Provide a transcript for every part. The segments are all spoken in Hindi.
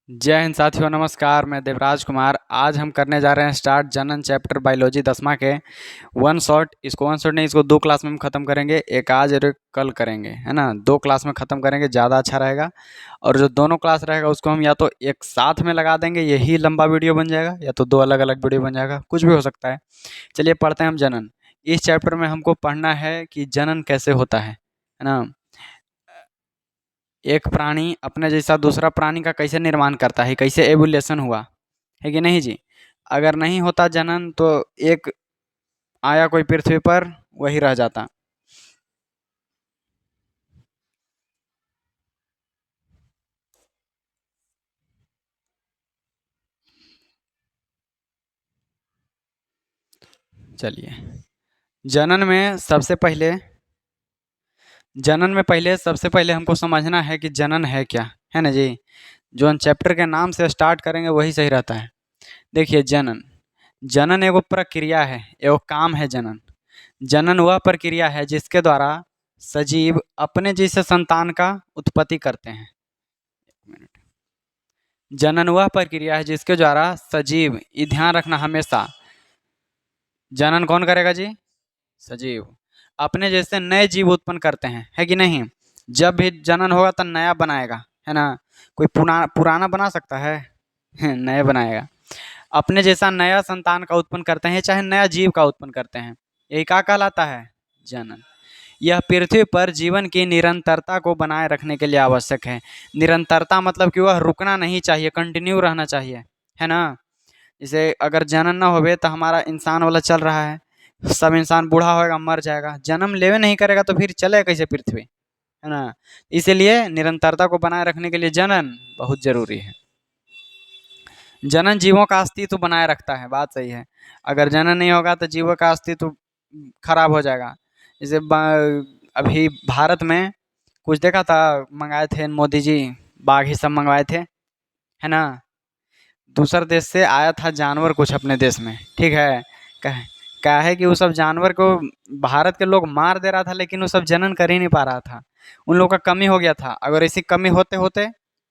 जय हिंद साथियों, नमस्कार। मैं देवराज कुमार। आज हम करने जा रहे हैं स्टार्ट जनन चैप्टर बायोलॉजी 10वां के वन शॉट। इसको वन शॉट नहीं, इसको दो क्लास में हम ख़त्म करेंगे। एक आज और एक कल करेंगे, है ना। दो क्लास में ख़त्म करेंगे, ज़्यादा अच्छा रहेगा। और जो दोनों क्लास रहेगा उसको हम या तो एक साथ में लगा देंगे, यही लंबा वीडियो बन जाएगा, या तो दो अलग अलग वीडियो बन जाएगा, कुछ भी हो सकता है। चलिए पढ़ते हैं हम जनन। इस चैप्टर में हमको पढ़ना है कि जनन कैसे होता है ना। एक प्राणी अपने जैसा दूसरा प्राणी का कैसे निर्माण करता है, कैसे एवोल्यूशन हुआ, है कि नहीं जी। अगर नहीं होता जनन तो एक आया कोई पृथ्वी पर, वही रह जाता। चलिए, जनन में सबसे पहले जनन में पहले सबसे पहले हमको समझना है कि जनन है क्या, है ना जी। जो हम चैप्टर के नाम से स्टार्ट करेंगे वही सही रहता है। देखिए, जनन जनन एगो प्रक्रिया है, एगो काम है जनन। जनन वह प्रक्रिया है जिसके द्वारा सजीव अपने जैसे संतान का उत्पत्ति करते हैं। जनन वह प्रक्रिया है जिसके द्वारा सजीव, ये ध्यान रखना हमेशा, जनन कौन करेगा जी? सजीव अपने जैसे नए जीव उत्पन्न करते हैं, है कि नहीं। जब भी जनन होगा तो नया बनाएगा, है ना। कोई पुराना बना सकता है? नया बनाएगा। अपने जैसा नया संतान का उत्पन्न करते हैं, चाहे नया जीव का उत्पन्न करते हैं। यही क्या कहलाता है? जनन। यह पृथ्वी पर जीवन की निरंतरता को बनाए रखने के लिए आवश्यक है। निरंतरता मतलब कि वह रुकना नहीं चाहिए, कंटिन्यू रहना चाहिए, है ना। जैसे अगर जनन ना होवे तो हमारा इंसान वाला चल रहा है, सब इंसान बूढ़ा होएगा, मर जाएगा, जन्म लेवे नहीं करेगा तो फिर चले कैसे पृथ्वी, है ना। इसीलिए निरंतरता को बनाए रखने के लिए जनन बहुत जरूरी है। जनन जीवों का अस्तित्व बनाए रखता है, बात सही है। अगर जनन नहीं होगा तो जीवों का अस्तित्व खराब हो जाएगा। जैसे अभी भारत में कुछ देखा था, मंगाए थे मोदी जी, बाघ ही सब मंगवाए थे, है ना। दूसर देश से आया था जानवर कुछ अपने देश में, ठीक है। कह क्या है कि वो सब जानवर को भारत के लोग मार दे रहा था, लेकिन वो सब जनन कर ही नहीं पा रहा था। उन लोगों का कमी हो गया था। अगर ऐसी कमी होते होते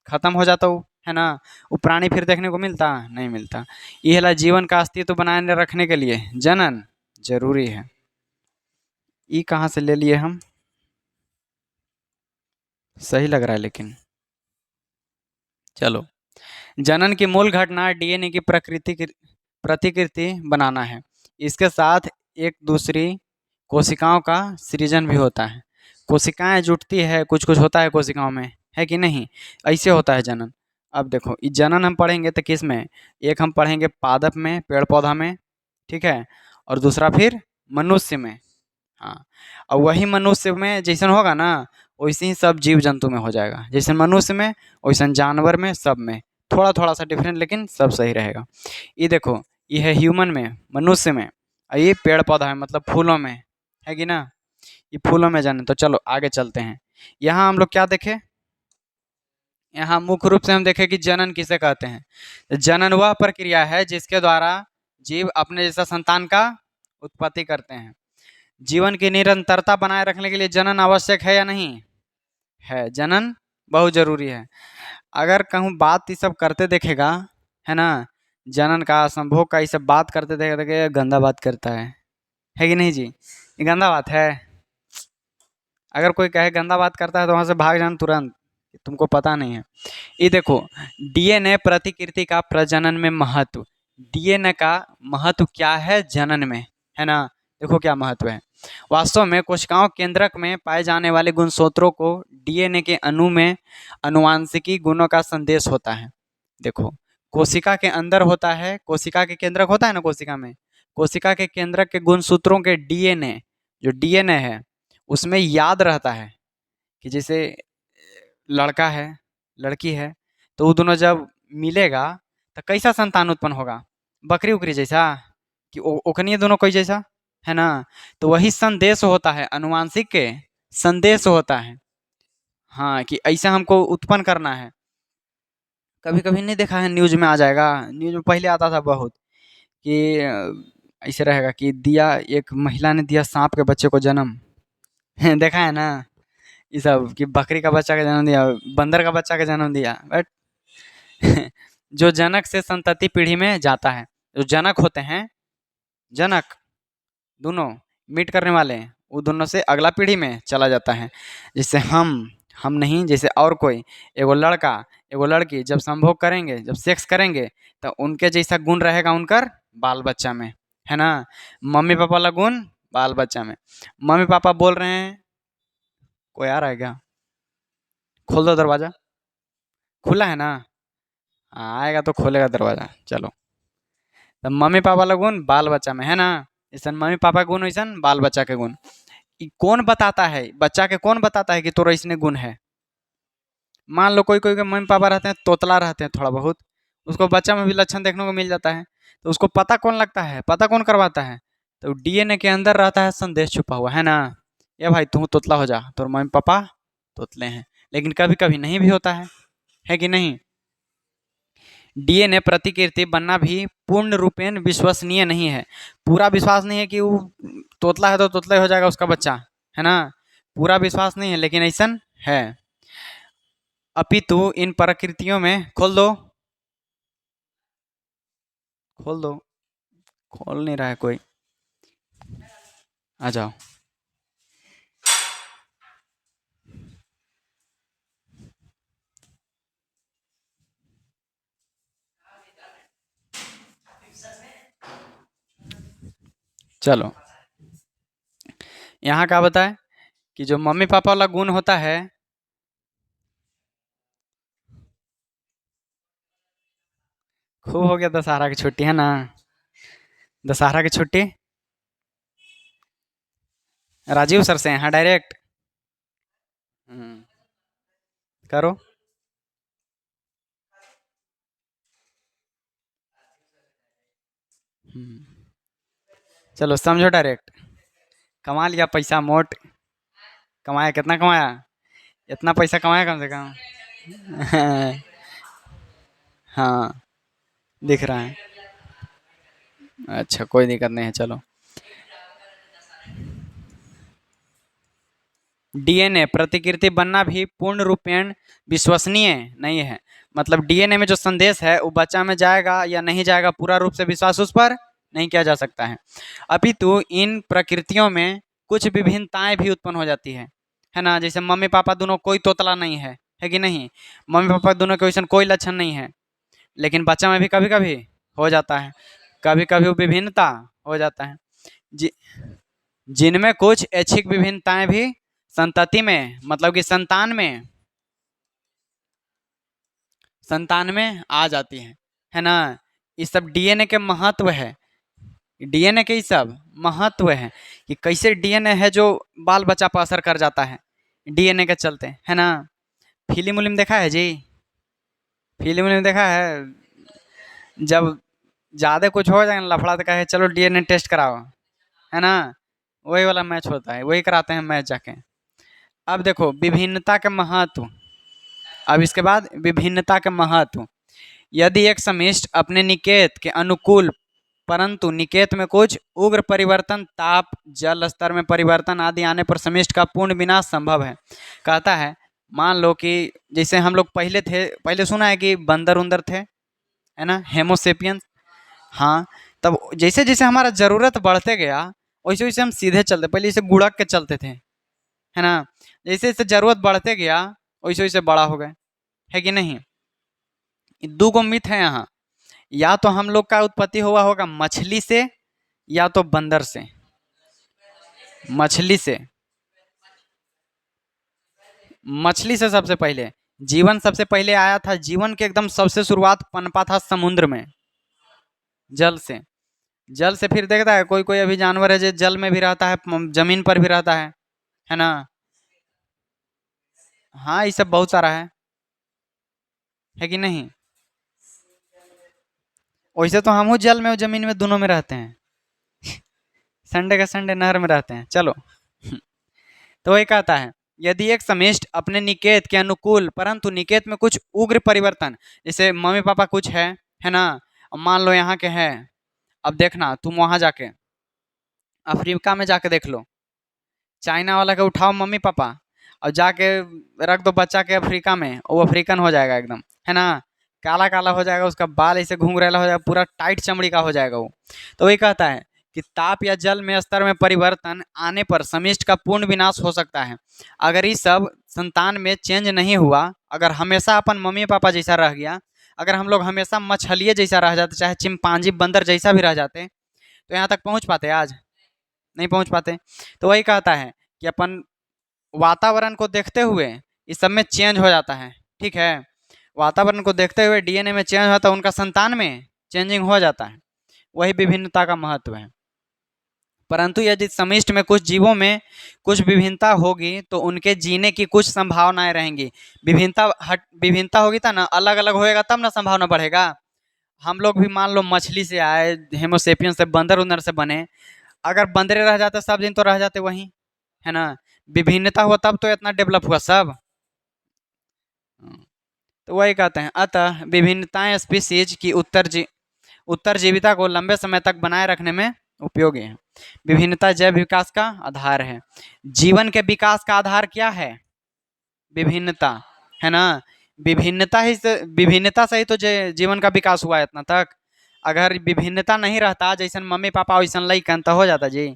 खत्म हो जाता वो, है ना। वो प्राणी फिर देखने को मिलता नहीं मिलता। ये ला जीवन का अस्तित्व बनाए रखने के लिए जनन जरूरी है। ये कहाँ से ले लिए हम? सही लग रहा है लेकिन चलो। जनन की मूल घटना डीएनए की प्रतिकृति बनाना है। इसके साथ एक दूसरी कोशिकाओं का सृजन भी होता है। कोशिकाएं जुटती है, कुछ कुछ होता है कोशिकाओं में, है कि नहीं। ऐसे होता है जनन। अब देखो, ये जनन हम पढ़ेंगे तो किस में? एक हम पढ़ेंगे पादप में, पेड़ पौधा में, ठीक है। और दूसरा फिर मनुष्य में। हाँ, और वही मनुष्य में जैसन होगा ना, वैसे ही सब जीव जंतु में हो जाएगा। जैसे मनुष्य में वैसे जानवर में, सब में थोड़ा थोड़ा सा डिफरेंट, लेकिन सब सही रहेगा। ये देखो, ये है ह्यूमन में, मनुष्य में, और ये पेड़ पौधा है मतलब फूलों में, है कि ना। ये फूलों में जाने, तो चलो आगे चलते हैं। यहाँ हम लोग क्या देखे? यहाँ मुख्य रूप से हम देखें कि जनन किसे कहते हैं। जनन वह प्रक्रिया है जिसके द्वारा जीव अपने जैसा संतान का उत्पत्ति करते हैं। जीवन की निरंतरता बनाए रखने के लिए जनन आवश्यक है या नहीं है? जनन बहुत जरूरी है। अगर कहूँ बात ये सब करते देखेगा, है ना, जनन का, संभोग का, ये सब बात करते देखे गंदा बात करता है कि नहीं जी। ये गंदा बात है। अगर कोई कहे गंदा बात करता है तो वहां से भाग जाना तुरंत, तुमको पता नहीं है। ये देखो, डीएनए प्रतिकृति का प्रजनन में महत्व। डीएनए का महत्व क्या है जनन में, है ना। देखो क्या महत्व है। वास्तव में कोशिकाओं केंद्रक में पाए जाने वाले गुणसूत्रों को डीएनए के अणु में अनुवांशिकी गुणों का संदेश होता है। देखो, कोशिका के अंदर होता है, कोशिका के केंद्रक होता है ना, कोशिका में, कोशिका के केंद्रक के गुणसूत्रों के डीएनए, जो डीएनए है उसमें याद रहता है कि जैसे लड़का है, लड़की है, तो वो दोनों जब मिलेगा तो कैसा संतान उत्पन्न होगा? बकरी उकरी जैसा, कि ओखनी दोनों कोई जैसा, है ना। तो वही संदेश होता है, अनुवांशिक के संदेश होता है। हाँ, कि ऐसा हमको उत्पन्न करना है। कभी कभी नहीं देखा है, न्यूज में आ जाएगा, न्यूज में पहले आता था बहुत, कि ऐसे रहेगा कि दिया, एक महिला ने दिया सांप के बच्चे को जन्म। देखा है ना। ये सब कि बकरी का बच्चा का जन्म दिया, बंदर का बच्चा का जन्म दिया, बट जो जनक से संतति पीढ़ी में जाता है। जो जनक होते हैं, जनक दोनों मीट करने वाले, वो दोनों से अगला पीढ़ी में चला जाता है। जैसे हम नहीं, जैसे और कोई एगो लड़का एगो लड़की जब संभोग करेंगे, जब सेक्स करेंगे, तो उनके जैसा गुण रहेगा उनकर बाल बच्चा में, है ना। मम्मी पापा वाला गुण बाल बच्चा में। मम्मी पापा बोल रहे हैं, कोई आ रहा है क्या? खोल दो दरवाजा। खुला है ना? हाँ, आएगा तो खोलेगा दरवाजा। चलो, तो मम्मी पापा वाला गुण बाल बच्चा में, है ना। ऐसा मम्मी पापा के गुण, वैसा बाल बच्चा के गुण। कौन बताता है बच्चा के, कौन बताता है कि तोरा इसने गुण है? मान लो कोई कोई के मम्मी पापा रहते हैं तोतला रहते हैं थोड़ा बहुत, उसको बच्चा में भी लक्षण देखने को मिल जाता है, तो उसको पता कौन लगता है, पता कौन करवाता है? तो डीएनए के अंदर रहता है संदेश छुपा हुआ, है ना। ये भाई तू तोतला हो जा, तो मम्मी पापा तोतले हैं। लेकिन कभी कभी नहीं भी होता है कि नहीं। डीएनए प्रतिकृति बनना भी पूर्ण रूपेण विश्वसनीय नहीं है। पूरा विश्वास नहीं है कि वो तोतला है तो तोतला ही हो जाएगा उसका बच्चा, है ना। पूरा विश्वास नहीं है, लेकिन ऐसा है। अपितु इन प्रकृतियों में, खोल दो, खोल दो। खोल नहीं रहा है कोई, आ जाओ। चलो, यहाँ क्या बताए कि जो मम्मी पापा वाला गुण होता है, खूब हो गया दशहरा की छुट्टी, है ना। दशहरा की छुट्टी राजीव सर से यहाँ डायरेक्ट। करो। हम्म, चलो समझो डायरेक्ट। कमा लिया पैसा मोट। कमाया, कितना कमाया? इतना पैसा कमाया कम से कम। हाँ, दिख रहा है। अच्छा, कोई दिक्कत नहीं है, चलो। डीएनए प्रतिकृति बनना भी पूर्ण रूपेण विश्वसनीय नहीं है। मतलब डीएनए में जो संदेश है वो बच्चा में जाएगा या नहीं जाएगा, पूरा रूप से विश्वास उस पर नहीं किया जा सकता है। अपितु इन प्रकृतियों में कुछ विभिन्नताएं भी उत्पन्न हो जाती है ना। जैसे मम्मी पापा दोनों कोई तोतला नहीं है कि नहीं। मम्मी पापा दोनों के वैसा कोई लक्षण नहीं है, लेकिन बच्चा में भी कभी कभी हो जाता है, कभी कभी वो विभिन्नता हो जाता है। जि, जिनमें कुछ ऐच्छिक विभिन्नताएं भी संतति में, मतलब कि संतान में आ जाती है ना। ये सब डीएनए के महत्व है। डीएनए के ये सब महत्व है कि कैसे डीएनए है जो बाल बच्चा पर असर कर जाता है डीएनए के चलते, है ना। फिल्म उलिम देखा है जी? फिल्म उलिम देखा है? जब ज़्यादा कुछ हो जाए ना लफड़ा, तो कहे चलो डीएनए टेस्ट कराओ, है ना। वही वाला मैच होता है, वही कराते हैं मैच जाके। अब देखो विभिन्नता के महत्व। अब इसके बाद विभिन्नता के महत्व। यदि एक समिष्ट अपने निकेत के अनुकूल, परंतु निकेत में कुछ उग्र परिवर्तन, ताप जल स्तर में परिवर्तन आदि आने पर समिष्ट का पूर्ण विनाश संभव है। कहता है, मान लो कि जैसे हम लोग पहले थे, पहले सुना है कि बंदर उंदर थे, है ना, हेमोसेपियंस। हाँ, तब जैसे जैसे हमारा ज़रूरत बढ़ते गया, वैसे वैसे हम सीधे चलते, पहले इसे गुड़क के चलते थे, है ना। जैसे जैसे ज़रूरत बढ़ते गया वैसे वैसे बड़ा हो गए, है कि नहीं। दो गो मिथ है यहाँ। या तो हम लोग का उत्पत्ति हुआ होगा मछली से, या तो बंदर से। मछली से, मछली से सबसे पहले जीवन सबसे पहले आया था। जीवन के एकदम सबसे शुरुआत पनपा था समुद्र में, जल से। जल से फिर देखता है कोई कोई अभी जानवर है जो जल में भी रहता है, जमीन पर भी रहता है ना। हाँ, ये सब बहुत सारा है कि नहीं। वैसे तो हम जल में और जमीन में दोनों में रहते हैं। संडे का संडे नहर में रहते हैं, चलो। तो वही कहता है, यदि एक समिष्ट अपने निकेत के अनुकूल, परंतु निकेत में कुछ उग्र परिवर्तन, जैसे मम्मी पापा कुछ है ना। अब मान लो यहाँ के है, अब देखना तुम वहां जाके अफ्रीका में जाके देख लो, चाइना वाला के उठाओ मम्मी पापा और जाके रख दो बच्चा के अफ्रीका में, वो अफ्रीकन हो जाएगा एकदम, है ना। काला काला हो जाएगा, उसका बाल ऐसे घुंघराला हो जाएगा, पूरा टाइट चमड़ी का हो जाएगा वो। तो वही कहता है कि ताप या जल में स्तर में परिवर्तन आने पर समिष्ट का पूर्ण विनाश हो सकता है। अगर ये सब संतान में चेंज नहीं हुआ, अगर हमेशा अपन मम्मी पापा जैसा रह गया, अगर हम लोग हमेशा मछलिए जैसा रह जाते, चाहे चिंपांजी बंदर जैसा भी रह जाते, तो यहाँ तक पहुँच पाते आज? नहीं पहुँच पाते। तो वही कहता है कि अपन वातावरण को देखते हुए इस सब में चेंज हो जाता है, ठीक है। वातावरण को देखते हुए डीएनए में चेंज होता है, उनका संतान में चेंजिंग हो जाता है। वही विभिन्नता का महत्व है। परंतु यदि समिष्ट में कुछ जीवों में कुछ विभिन्नता होगी तो उनके जीने की कुछ संभावनाएं रहेंगी। विभिन्नता होगी तो ना, अलग अलग होएगा तब ना संभावना बढ़ेगा। हम लोग भी मान लो मछली से आए, हेमोसेपियन से, बंदर उंदर से बने, अगर बंदरे रह जाते सब दिन तो रह जाते वहीं, है ना। विभिन्नता हुआ तब तो इतना डेवलप हुआ सब। तो वही कहते हैं, अतः विभिन्नताएं स्पीसीज की उत्तरजीविता को लंबे समय तक बनाए रखने में उपयोगी है। विभिन्नता जैव विकास का आधार है। जीवन के विकास का आधार क्या है? विभिन्नता, है ना। विभिन्नता से ही तो जीवन का विकास हुआ है इतना तक। अगर विभिन्नता नहीं रहता, जैसे मम्मी पापा वैसा लइकन, तो हो जाता जी।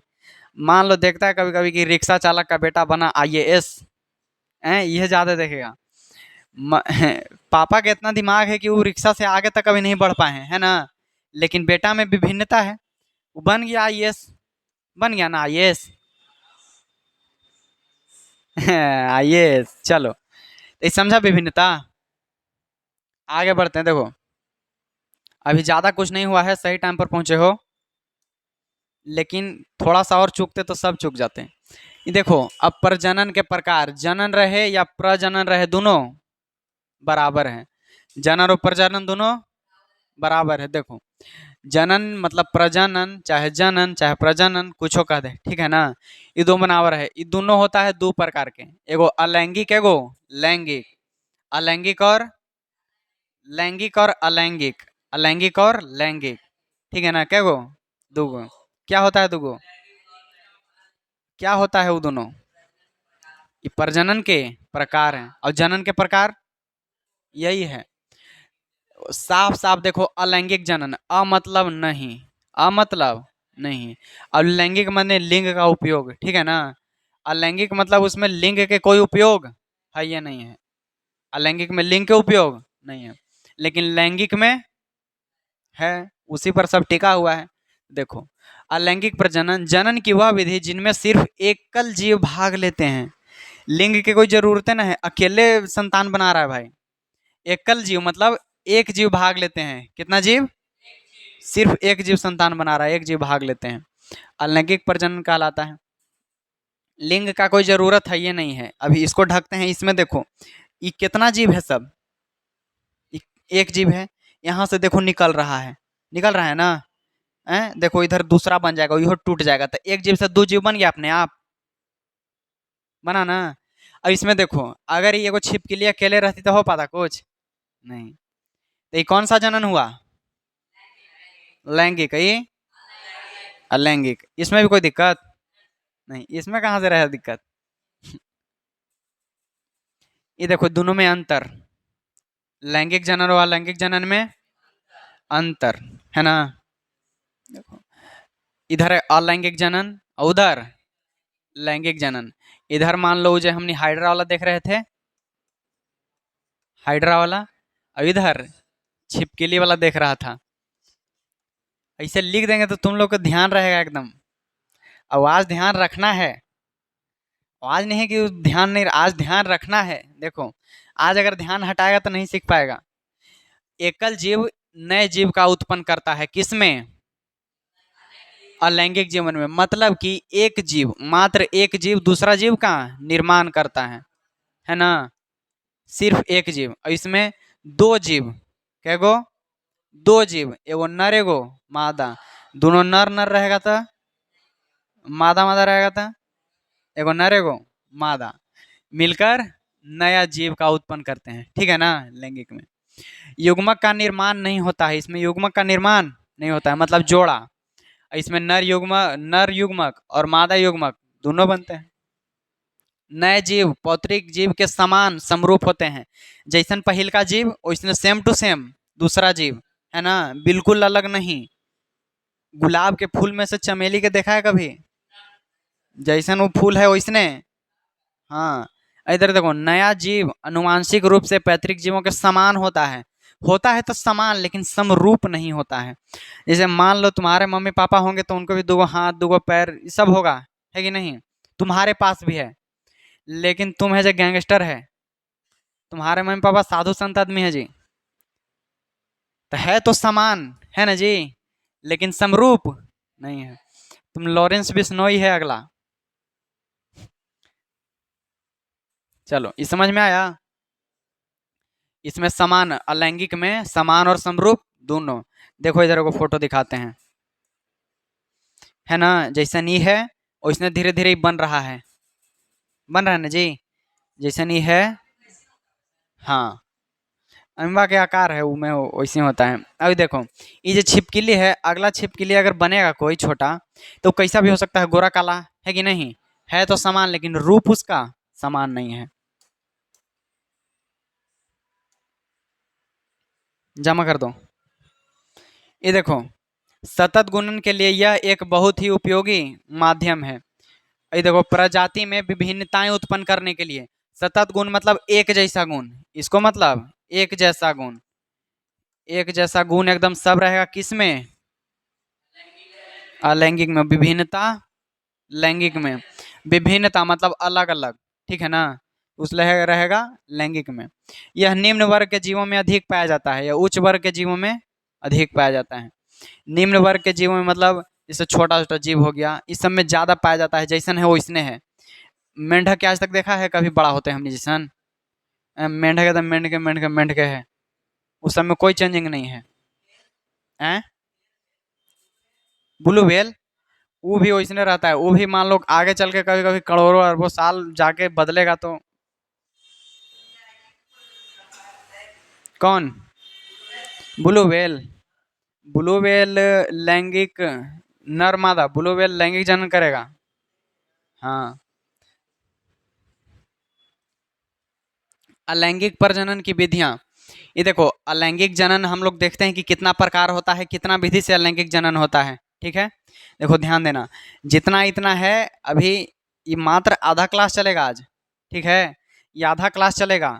मान लो देखता है कभी कभी कि रिक्शा चालक का बेटा बना IAS, यह ज़्यादा देखेगा। पापा का इतना दिमाग है कि वो रिक्शा से आगे तक कभी नहीं बढ़ पाए हैं, है ना। लेकिन बेटा में विभिन्नता है, वो बन गया IAS, बन गया ना IAS। IAS, चलो ये समझा विभिन्नता। आगे बढ़ते हैं। देखो अभी ज़्यादा कुछ नहीं हुआ है, सही टाइम पर पहुँचे हो, लेकिन थोड़ा सा और चूकते तो सब चूक जाते हैं। ये देखो, अब प्रजनन के प्रकार, जनन रहे या प्रजनन रहे, दोनों बराबर हैं। जनन और प्रजनन दोनों बराबर है। देखो जनन मतलब प्रजनन, चाहे जनन चाहे प्रजनन, कुछ कह दे, ठीक है ना। ये दो बराबर है। ये दोनों होता है दो प्रकार के, एगो अलैंगिक, एगो लैंगिक। अलैंगिक और लैंगिक और अलैंगिक, अलैंगिक और लैंगिक, ठीक है ना। क्या गो? दो गो। क्या होता है दो गो? क्या होता है वो दोनों? ये प्रजनन के प्रकार हैं, और जनन के प्रकार यही है। साफ साफ देखो, अलैंगिक जनन, अमतलब नहीं, अमतलब नहीं। और लैंगिक माने लिंग का उपयोग, ठीक है ना। अलैंगिक मतलब उसमें लिंग के कोई उपयोग है ये नहीं है। अलैंगिक में लिंग के उपयोग नहीं है, लेकिन लैंगिक में है, उसी पर सब टिका हुआ है। देखो अलैंगिक प्रजनन, जनन की वह विधि जिनमें सिर्फ एकल जीव भाग लेते हैं। लिंग की कोई जरूरत ना है, अकेले संतान बना रहा है भाई। एकल जीव मतलब एक जीव भाग लेते हैं। कितना जीव? सिर्फ एक जीव संतान बना रहा है, एक जीव भाग लेते हैं, अलैंगिक प्रजनन कहलाता है। लिंग का कोई जरूरत है ये नहीं है। अभी इसको ढकते हैं, इसमें देखो ये कितना जीव है, सब एक जीव है। यहाँ से देखो निकल रहा है, निकल रहा है ना, देखो इधर दूसरा बन जाएगा, यह टूट जाएगा, तो एक जीव से दो जीव बन गया अपने आप, बना ना। अब इसमें देखो, अगर ये को छिपकली अकेले रहती तो हो पाता कुछ नहीं। तो ये कौन सा जनन हुआ? लैंगिक। ये अलैंगिक। इसमें भी कोई दिक्कत नहीं, इसमें कहाँ से रहा दिक्कत। ये देखो दोनों में अंतर, लैंगिक जनन और अलैंगिक जनन में अंतर है ना। देखो इधर है अलैंगिक जनन, और उधर लैंगिक जनन। इधर मान लो जो हमने हाइड्रा वाला देख रहे थे, हाइड्रा वाला, और इधर छिपकली वाला देख रहा था। ऐसे लिख देंगे तो तुम लोग को ध्यान रहेगा एकदम। आवाज ध्यान रखना है, आज नहीं है कि ध्यान नहीं, आज ध्यान रखना है। देखो आज अगर ध्यान हटाएगा तो नहीं सीख पाएगा। एकल जीव नए जीव का उत्पन्न करता है, किसमें? अलैंगिक जीवन में। मतलब कि एक जीव, मात्र एक जीव दूसरा जीव का निर्माण करता है ना। सिर्फ एक जीव, और इसमें दो जीव, क्या गो? दो जीव, एगो नर एगो मादा। दोनों नर नर रहेगा तो मादा मादा रहेगा तो एगो नर एगो मादा मिलकर नया जीव का उत्पन्न करते हैं, ठीक है ना। लैंगिक में युग्मक का निर्माण नहीं होता है, इसमें युग्मक का निर्माण नहीं होता है, मतलब जोड़ा। इसमें नर युग्मक और मादा युग्मक दोनों बनते हैं। नए जीव पौत्रिक जीव के समान समरूप होते हैं, जैसन पहिल का जीव वैसने सेम टू सेम दूसरा जीव, है ना, बिल्कुल अलग नहीं। गुलाब के फूल में से चमेली के देखा है कभी? जैसन वो फूल है वैसने। हाँ, इधर देखो, नया जीव अनुवांशिक रूप से पैतृक जीवों के समान होता है तो समान, लेकिन समरूप नहीं होता है। जैसे मान लो तुम्हारे मम्मी पापा होंगे तो उनको भी दो हाथ दो पैर ये सब होगा, है कि नहीं? तुम्हारे पास भी है, लेकिन तुम है जो गैंगस्टर है, तुम्हारे मम्मी पापा साधु संत आदमी है जी, तो है तो समान, है ना जी, लेकिन समरूप नहीं है। तुम लॉरेंस बिश्नोई है अगला। चलो, ये समझ में आया? इसमें समान, अलैंगिक में समान और समरूप दोनों। देखो इधर को फोटो दिखाते हैं, है ना, जैसन ये है वैसने धीरे धीरे बन रहा है ना जी, जैसन ये है। हाँ, अमीबा के आकार है वो में वैसे होता है। अभी देखो, ये जो छिपकली है, अगला छिपकली अगर बनेगा कोई छोटा, तो कैसा भी हो सकता है, गोरा काला, है कि नहीं? है तो समान, लेकिन रूप उसका समान नहीं है। जमा कर दो। ये देखो, सतत गुणन के लिए यह एक बहुत ही उपयोगी माध्यम है। ये देखो, प्रजाति में विभिन्नताएं उत्पन्न करने के लिए सतत गुण मतलब एक जैसा गुण, इसको मतलब एक जैसा गुण, एक जैसा गुण एकदम सब रहेगा किसमें? अलैंगिक में। विभिन्नता लैंगिक में, विभिन्नता मतलब अलग अलग, ठीक है ना, उस रहेगा लैंगिक में। यह निम्न वर्ग के जीवों में अधिक पाया जाता है, या उच्च वर्ग के जीवों में अधिक पाया जाता है। निम्न वर्ग के जीवों में मतलब जैसे छोटा छोटा जीव हो गया, इस सब में ज्यादा पाया जाता है, जैसन है वैसने है। मेंढक के आज तक देखा है कभी बड़ा होते हैं हमने जैसन? मेंढक एकदम मेंढक है, उस सब में कोई चेंजिंग नहीं है। हैं? ब्लू व्हेल, वो भी वैसने रहता है, वो भी मान लो आगे चल के कभी कभी करोड़ों अरबों साल जाके बदलेगा तो। कौन? Blue whale? ब्लू व्हेल लैंगिक, नर मादा ब्लू व्हेल लैंगिक जनन करेगा। हाँ, अलैंगिक प्रजनन की विधियां। ये देखो, अलैंगिक जनन हम लोग देखते हैं कि कितना प्रकार होता है, कितना विधि से अलैंगिक जनन होता है, ठीक है? देखो ध्यान देना, जितना इतना है अभी, ये मात्र आधा क्लास चलेगा आज, ठीक है? ये आधा क्लास चलेगा,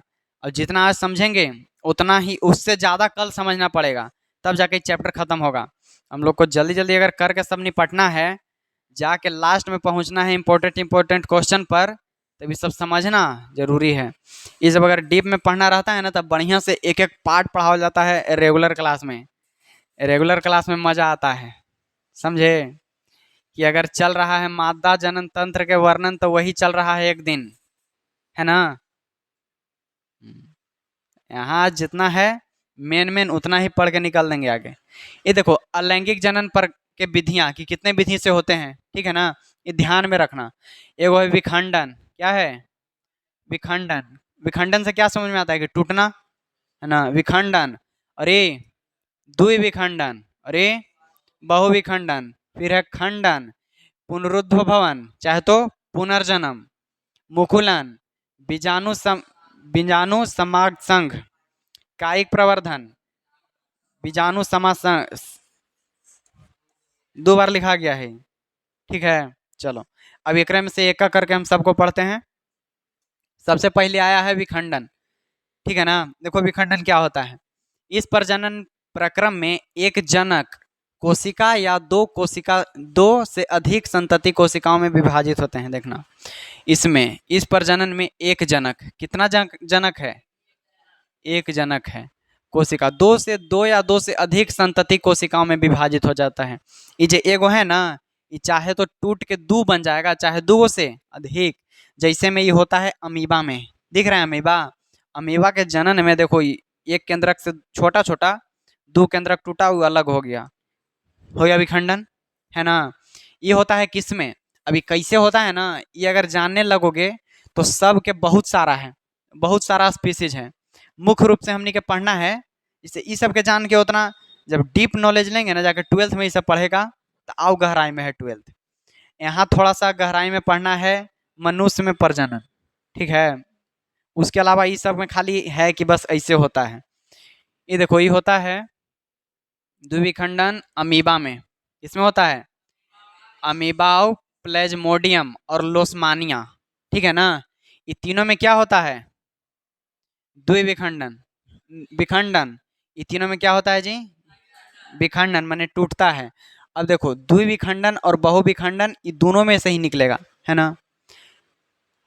और जितना आज समझेंगे उतना ही उससे ज़्यादा कल समझना पड़ेगा, तब जाके चैप्टर खत्म होगा। हम लोग को जल्दी जल्दी अगर करके सब निपटना है, जाके लास्ट में पहुंचना है इंपॉर्टेंट इंपॉर्टेंट क्वेश्चन पर, तभी सब समझना जरूरी है। ये सब अगर डीप में पढ़ना रहता है ना, तब बढ़िया से एक एक पार्ट पढ़ाया जाता है रेगुलर क्लास में। रेगुलर क्लास में मजा आता है, समझे? कि अगर चल रहा है मादा जनन तंत्र के वर्णन, तो वही चल रहा है एक दिन, है ना? यहाँ जितना है मेन मेन उतना ही पढ़ के निकल देंगे आगे। ये देखो, अलैंगिक जनन पर के विधियां कि कितने विधि से होते हैं, ठीक है ना, ये ध्यान में रखना। एगो है विखंडन, क्या है? विखंडन। विखंडन से क्या समझ में आता है? कि टूटना, है ना, विखंडन। अरे, द्विविखंडन, अरे, बहुविखंडन, फिर है खंडन, पुनरुद्भवन चाहे तो पुनर्जन्म, मुकुलन, बीजाणु सम बीजाणु समासंग, कायिक प्रवर्धन, बीजाणु समासंग, दो बार लिखा गया है, ठीक है? चलो, अब एक में से एक करके हम सबको पढ़ते हैं। सबसे पहले आया है विखंडन, ठीक है ना? देखो विखंडन क्या होता है। इस प्रजनन प्रक्रम में एक जनक कोशिका या दो कोशिका, दो से अधिक संतति कोशिकाओं में विभाजित होते हैं। देखना, इसमें इस प्रजनन में एक जनक, कितना जनक है? एक जनक है कोशिका, दो या दो से अधिक संतति कोशिकाओं में विभाजित हो जाता है। ये जो एगो है ना, ये चाहे तो टूट के दो बन जाएगा, चाहे दो से अधिक। जैसे में ये होता है अमीबा में, दिख रहा है अमीबा? अमीबा के जनन में देखो, एक केंद्रक से छोटा छोटा दो केंद्रक टूटा हुआ अलग हो गया विखंडन, है ना? ये होता है किस में? अभी कैसे होता है ना, ये अगर जानने लगोगे तो सब के बहुत सारा है, बहुत सारा स्पीसीज है। मुख्य रूप से हमने के पढ़ना है, इससे ये सब के जान के उतना, जब डीप नॉलेज लेंगे ना जाकर ट्वेल्थ में ये सब पढ़ेगा, तो आओ गहराई में है ट्वेल्थ। यहाँ थोड़ा सा गहराई में पढ़ना है मनुष्य में प्रजनन, ठीक है? उसके अलावा ये सब में खाली है कि बस ऐसे होता है। ये देखो, ये होता है द्विविखंडन अमीबा में। इसमें होता है अमीबाओ, प्लेज्मोडियम और लोस्मानिया। ठीक है ना। ये तीनों में क्या होता है? द्विविखंडन, विखंडन। ये तीनों में क्या होता है जी? विखंडन, माने टूटता है। अब देखो, द्विविखंडन और बहुविखंडन ये दोनों में से ही निकलेगा, है ना।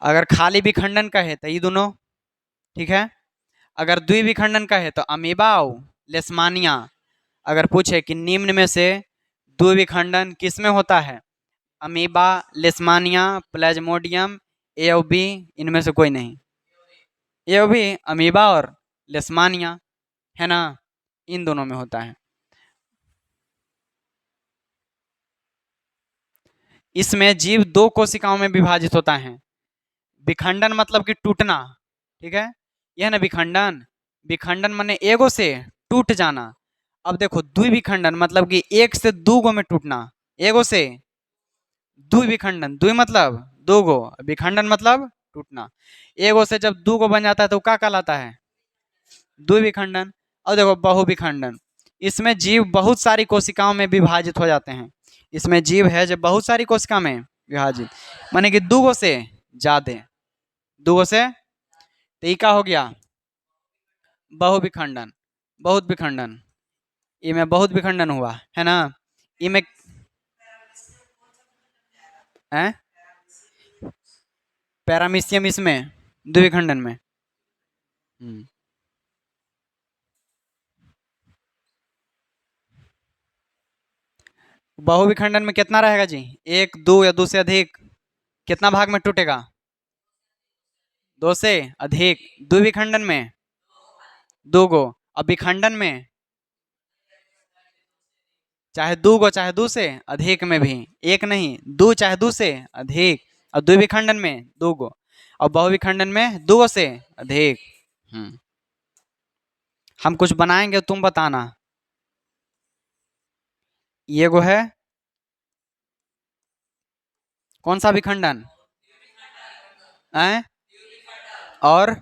अगर खाली विखंडन का है तो ये दोनों, ठीक है। अगर द्विविखंडन का है तो अमीबाओ, लेस्मानिया। अगर पूछे कि निम्न में से द्विविखंडन किस में होता है? अमीबा, लेस्मानिया, प्लाज्मोडियम, ए और बी, इनमें से कोई नहीं। ए और बी, अमीबा और लेस्मानिया, है ना, इन दोनों में होता है। इसमें जीव दो कोशिकाओं में विभाजित होता है। विखंडन मतलब कि टूटना, ठीक है। यह ना विखंडन, विखंडन माने एगो से टूट जाना। अब देखो, द्विविखंडन मतलब कि एक से दो गो में टूटना। एगो से द्विविखंडन, द्वि मतलब दो गो, विखंडन मतलब टूटना। एगो से जब दो गो बन जाता है तो क्या कहलाता है? द्विविखंडन। और देखो बहुविखंडन, इसमें जीव बहुत सारी कोशिकाओं में विभाजित हो जाते हैं। इसमें जीव है जो बहुत सारी कोशिका में विभाजित, माने कि दो गो से ज्यादा, दो गो से। तो ये क्या हो गया? बहुविखंडन, बहुत विखंडन। इनमें बहुत विखंडन हुआ, है ना। इनमें है पैरामीशियम, इसमें द्विविखंडन में। हम्म। बहुविखंडन में कितना रहेगा जी? एक, दो या दो से अधिक? कितना भाग में टूटेगा? दो से अधिक। द्विविखंडन में दो गो। अब विखंडन में चाहे दो गो चाहे दो से अधिक में भी, एक नहीं, दो चाहे दो से अधिक। और द्विविखंडन में दो गो, और बहुविखंडन में दो गो से अधिक। हम्म। हम कुछ बनाएंगे, तुम बताना। ये गो है कौन सा विखंडन? है और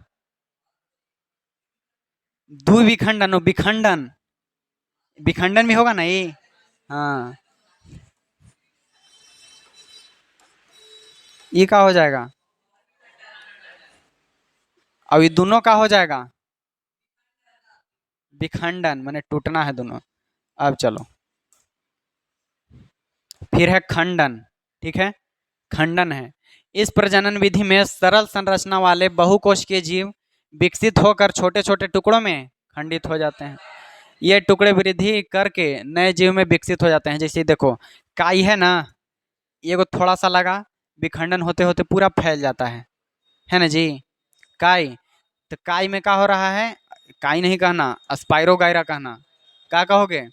द्विविखंडन और विखंडन, विखंडन भी होगा ना ये। हाँ, ये का हो जाएगा? अब ये दोनों का हो जाएगा विखंडन, माने टूटना है दोनों। अब चलो, फिर है खंडन। ठीक है, खंडन है। इस प्रजनन विधि में सरल संरचना वाले बहुकोशिकीय जीव विकसित होकर छोटे छोटे टुकड़ों में खंडित हो जाते हैं। ये टुकड़े वृद्धि करके नए जीव में विकसित हो जाते हैं। जैसे देखो, काई है ना, ये को थोड़ा सा लगा, विखंडन होते होते पूरा फैल जाता है ना जी। काई, तो काई में क्या हो रहा है? काई नहीं कहना, स्पाइरोगायरा कहना। क्या कहोगे?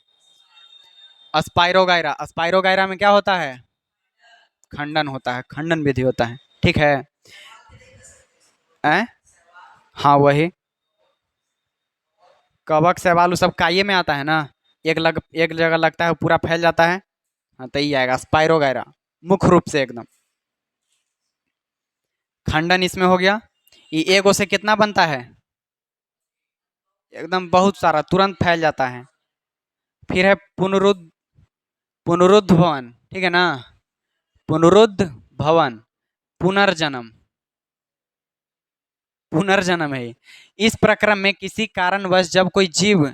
स्पाइरोगायरा। स्पाइरोगायरा में क्या होता है? खंडन होता है, खंडन विधि होता है। ठीक है। हैं? हाँ वही, कवक शैवाल सब काइये में आता है ना। एक जगह लगता है, पूरा फैल जाता है। हाँ, तो ये आएगा स्पाइरोगायरा, मुख्य रूप से एकदम। खंडन इसमें हो गया। ये एगो से कितना बनता है? एकदम बहुत सारा, तुरंत फैल जाता है। फिर है पुनरुद्ध भवन। ठीक है ना, पुनरुद्ध भवन, पुनर्जन्म, पुनर्जन्म है। इस प्रक्रम में किसी कारणवश जब कोई जीव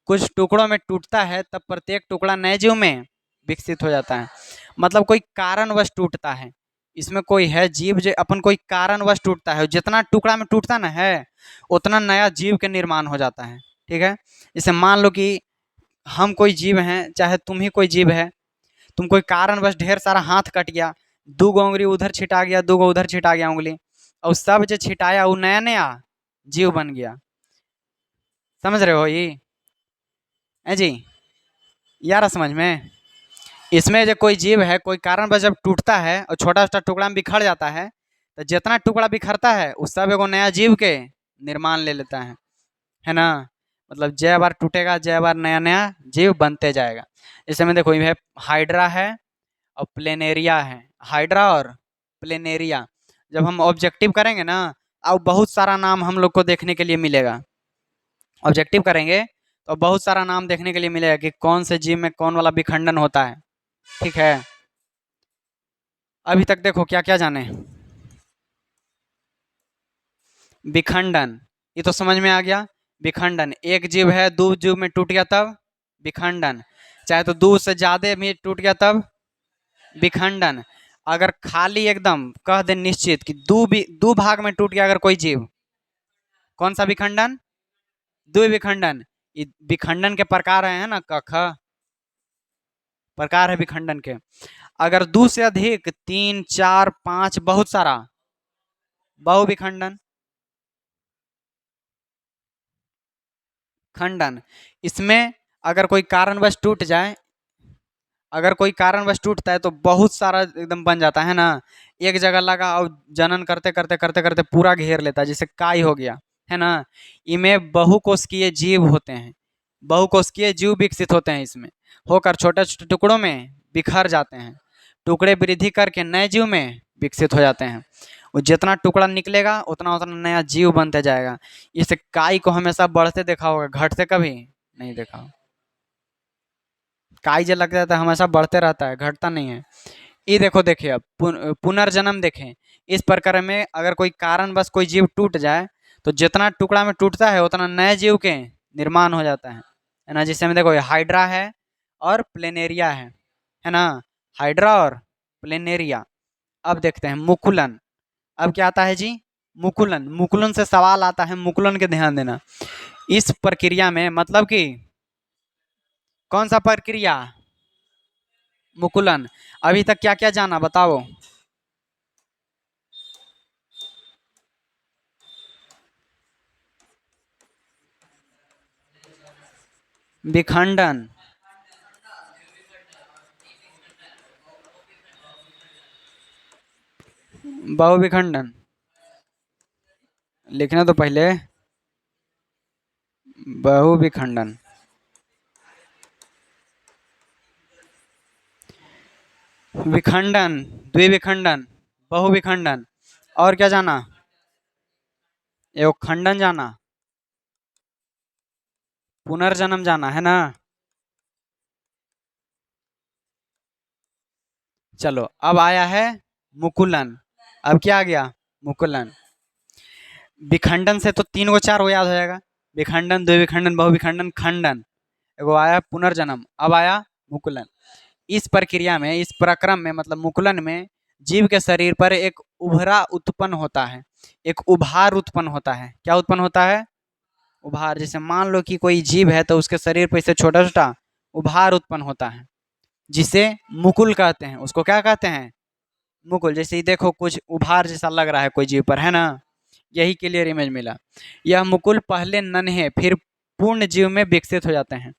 कुछ टुकड़ों में टूटता है, तब प्रत्येक टुकड़ा नए जीव में विकसित हो जाता है। मतलब कोई कारणवश टूटता है। इसमें कोई है जीव जो अपन कोई कारणवश टूटता है, जितना टुकड़ा में टूटता ना है, उतना नया जीव के निर्माण हो जाता है। ठीक है। जैसे मान लो कि हम कोई जीव हैं, चाहे तुम ही कोई जीव है, तुम कोई कारणवश ढेर सारा हाथ कट गया, दो गो उंगली उधर छिटा गया, दो गो उधर छिटा गया उंगली, और सब जो छिटाया वो नया नया जीव बन गया। समझ रहे हो ये? है जी, यार समझ में। इसमें जो कोई जीव है, कोई कारणवश जब टूटता है और छोटा छोटा टुकड़ा में बिखर जाता है, तो जितना टुकड़ा बिखरता है उस सब एगो नया जीव के निर्माण ले लेता है ना। मतलब जय बार टूटेगा, जय बार नया नया जीव बनते जाएगा। जैसे में देखो, ये है हाइड्रा है और प्लेनेरिया है। हाइड्रा और प्लेनेरिया, जब हम ऑब्जेक्टिव करेंगे ना, अब बहुत सारा नाम हम लोग को देखने के लिए मिलेगा। ऑब्जेक्टिव करेंगे तो बहुत सारा नाम देखने के लिए मिलेगा कि कौन से जीव में कौन वाला विखंडन होता है। ठीक है, अभी तक देखो क्या क्या जाने। विखंडन, ये तो समझ में आ गया। विखंडन, एक जीव है, दो जीव में टूट गया तब विखंडन, चाहे तो दो से ज्यादा में टूट गया तब विखंडन। अगर खाली एकदम कह दे निश्चित कि दो भाग में टूट गया अगर कोई जीव, कौन सा विखंडन? द्विविखंडन। ये विखंडन के प्रकार है ना, क ख प्रकार है विखंडन के। अगर दो से अधिक, तीन, चार, पांच, बहुत सारा, बहुविखंडन। खंडन, इसमें अगर कोई कारणवश टूट जाए, अगर कोई कारणवश टूटता है तो बहुत सारा एकदम बन जाता है ना, एक जगह लगा और जनन करते करते करते करते पूरा घेर लेता है, जैसे काई हो गया है ना। इनमें बहुकोशिकीय जीव होते हैं, बहुकोशिकीय जीव विकसित होते हैं इसमें, होकर छोटे छोटे टुकड़ों में बिखर जाते हैं, टुकड़े वृद्धि करके नए जीव में विकसित हो जाते हैं। वो जितना टुकड़ा निकलेगा उतना उतना नया जीव बनते जाएगा। इस काई को हमेशा बढ़ते देखा होगा, घटते कभी नहीं देखा। काई जो लग जाता है हमेशा बढ़ते रहता है, घटता नहीं है। ये देखो, देखिए अब पुनर्जन्म देखें। इस प्रकार में अगर कोई कारण बस कोई जीव टूट जाए तो जितना टुकड़ा में टूटता है उतना नए जीव के निर्माण हो जाता है ना। जिससे में देखो ये हाइड्रा है और प्लेनेरिया है ना, हाइड्रा और प्लेनेरिया। अब देखते हैं मुकुलन। अब क्या आता है जी? मुकुलन। मुकुलन से सवाल आता है, मुकुलन के ध्यान देना। इस प्रक्रिया में मतलब कि कौन सा प्रक्रिया? मुकुलन। अभी तक क्या क्या जाना बताओ। विखंडन, बहुविखंडन। लिखना तो पहले, बहुविखंडन, विखंडन, द्विविखंडन, बहुविखंडन। और क्या जाना? एगो खंडन जाना, पुनर्जन्म जाना है ना। चलो अब आया है मुकुलन। अब क्या आ गया? मुकुलन। विखंडन से तो तीन गो चार गो याद हो जाएगा, विखंडन, द्विविखंडन, बहुविखंडन, खंडन। एगो आया पुनर्जन्म, अब आया मुकुलन। इस प्रक्रिया में, इस प्रक्रम में मतलब मुकुलन में जीव के शरीर पर एक उभरा उत्पन्न होता है, एक उभार उत्पन्न होता है। क्या उत्पन्न होता है? उभार। जैसे मान लो कि कोई जीव है तो उसके शरीर पर से छोटा छोटा उभार उत्पन्न होता है, जिसे मुकुल कहते हैं। उसको क्या कहते हैं? मुकुल। जैसे ही देखो कुछ उभार जैसा लग रहा है कोई जीव पर, है ना, यही क्लियर इमेज मिला। यह मुकुल पहले नन्हे फिर पूर्ण जीव में विकसित हो जाते हैं।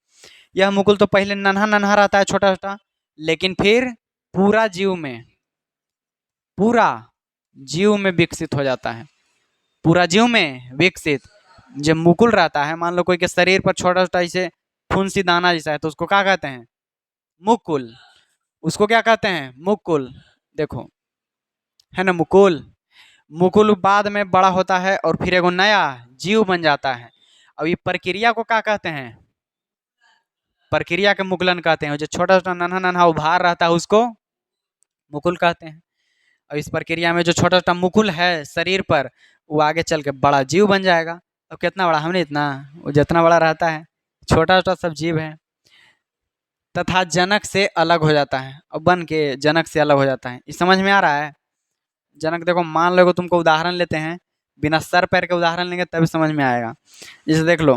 यह मुकुल तो पहले नन्हा नन्हा रहता है, छोटा छोटा, लेकिन फिर पूरा जीव में, पूरा जीव में विकसित हो जाता है, पूरा जीव में विकसित। जब मुकुल रहता है, मान लो कोई के शरीर पर छोटा छोटा ऐसे फुंसी दाना जैसा है तो उसको क्या कहते हैं? मुकुल। उसको क्या कहते हैं? मुकुल। देखो, है ना मुकुल। मुकुल बाद में बड़ा होता है और फिर एगो नया जीव बन जाता है। अब ये प्रक्रिया को क्या कहते हैं? प्रक्रिया के मुकुलन कहते हैं। जो छोटा छोटा नन्हा नन्हा उभार रहता है उसको मुकुल कहते हैं। और इस प्रक्रिया में जो छोटा छोटा मुकुल है शरीर पर, वो आगे चल के बड़ा जीव बन जाएगा। अब कितना बड़ा? हमने इतना, वो जितना बड़ा रहता है, छोटा छोटा सब जीव है। तथा जनक से अलग हो जाता है, और बन के जनक से अलग हो जाता है। ये समझ में आ रहा है? जनक देखो, मान लो तुमको उदाहरण लेते हैं, बिना सर पैर के उदाहरण लेंगे तभी समझ में आएगा। जैसे देख लो,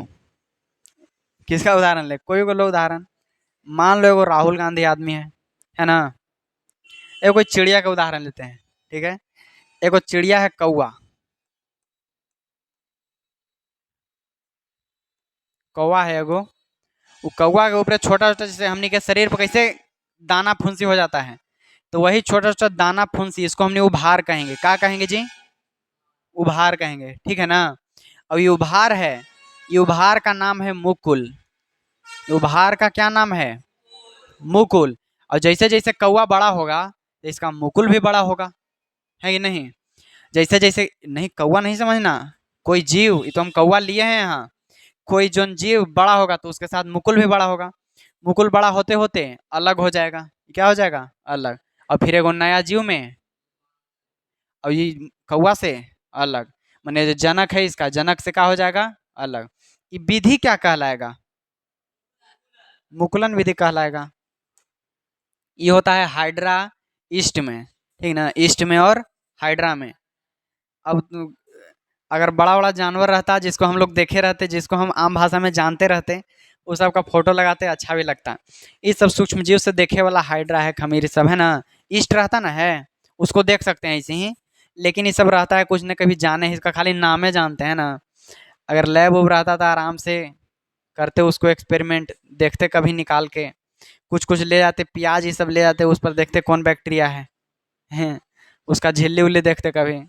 किसका उदाहरण ले, कोई को लो उदाहरण। मान लो एगो राहुल गांधी आदमी है ना। एगो कोई चिड़िया का उदाहरण लेते हैं, ठीक है। एगो चिड़िया है कौआ। कौआ है एगो, वो कौआ के ऊपर छोटा छोटा जैसे हमनी के शरीर पर कैसे दाना फुंसी हो जाता है, तो वही छोटा छोटा दाना फुंसी, इसको हमने उभार कहेंगे। क्या कहेंगे जी? उभार कहेंगे, ठीक है ना। अब ये उभार है, ये उभार का नाम है मुकुल। उभार का क्या नाम है? मुकुल। और जैसे जैसे कौआ बड़ा होगा तो इसका मुकुल भी बड़ा होगा, है कि नहीं? जैसे जैसे, नहीं कौआ नहीं समझना, कोई जीव, ये तो हम कौआ लिए हैं यहाँ। कोई जो जीव बड़ा होगा तो उसके साथ मुकुल भी बड़ा होगा। मुकुल बड़ा होते होते अलग हो जाएगा। क्या हो जाएगा? अलग। और फिर एगो नया जीव में, और ये कौवा से अलग, माने जो जनक है इसका, जनक से क्या हो जाएगा? अलग। ये विधि क्या कहलाएगा? मुकुलन विधि कहलाएगा। ये होता है हाइड्रा ईस्ट में, ठीक ना, ईस्ट में और हाइड्रा में। अब अगर बड़ा बड़ा जानवर रहता जिसको हम लोग देखे रहते, जिसको हम आम भाषा में जानते रहते, वो सब का फोटो लगाते, अच्छा भी लगता। ये सब सूक्ष्म जीव से देखे वाला हाइड्रा है, खमीर सब है ना, ईस्ट रहता ना है, उसको देख सकते हैं ऐसे ही। लेकिन ये सब रहता है कुछ न, कभी जाने इसका खाली नाम है, जानते हैं ना। अगर लैब वैब रहता था आराम से करते उसको एक्सपेरिमेंट, देखते कभी निकाल के, कुछ कुछ ले जाते, प्याज ये सब ले जाते, उस पर देखते कौन बैक्टीरिया है, हैं, उसका झिल्ली उल्ली देखते कभी।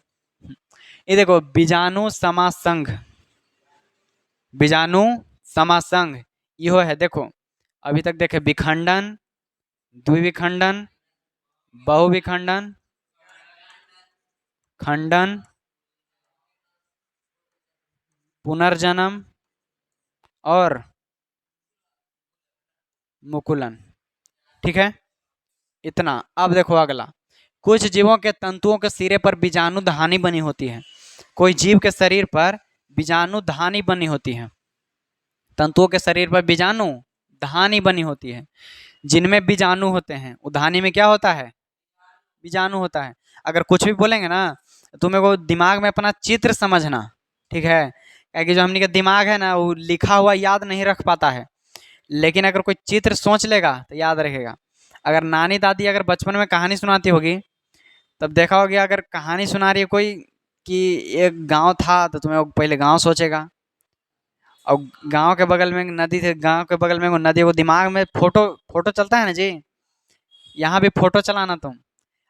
ये देखो बीजाणु समासंघ, बीजाणु समासंघ यो है, देखो अभी तक देखे विखंडन, द्विविखंडन, बहुविखंडन, खंडन, पुनर्जन्म और मुकुलन, ठीक है। इतना। अब देखो अगला, कुछ जीवों के तंतुओं के सिरे पर बीजाणु धानी बनी होती है। कोई जीव के शरीर पर बीजाणु धानी बनी होती है, तंतुओं के शरीर पर बीजाणु धानी बनी होती है, जिनमें बीजाणु होते हैं। उधानी में क्या होता है? बीजाणु होता है। अगर कुछ भी बोलेंगे ना, तुम्हें को दिमाग में अपना चित्र समझना, ठीक है, क्या कि जो हमने का दिमाग है ना, वो लिखा हुआ याद नहीं रख पाता है, लेकिन अगर कोई चित्र सोच लेगा तो याद रखेगा। अगर नानी दादी अगर बचपन में कहानी सुनाती होगी, तब देखा होगा अगर कहानी सुना रही है कोई कि एक गांव था, तो तुम्हें पहले गांव सोचेगा, और गांव के बगल में नदी थे, गांव के बगल में वो नदी, वो दिमाग में फोटो, फोटो चलता है ना जी, यहाँ भी फोटो चलाना तुम,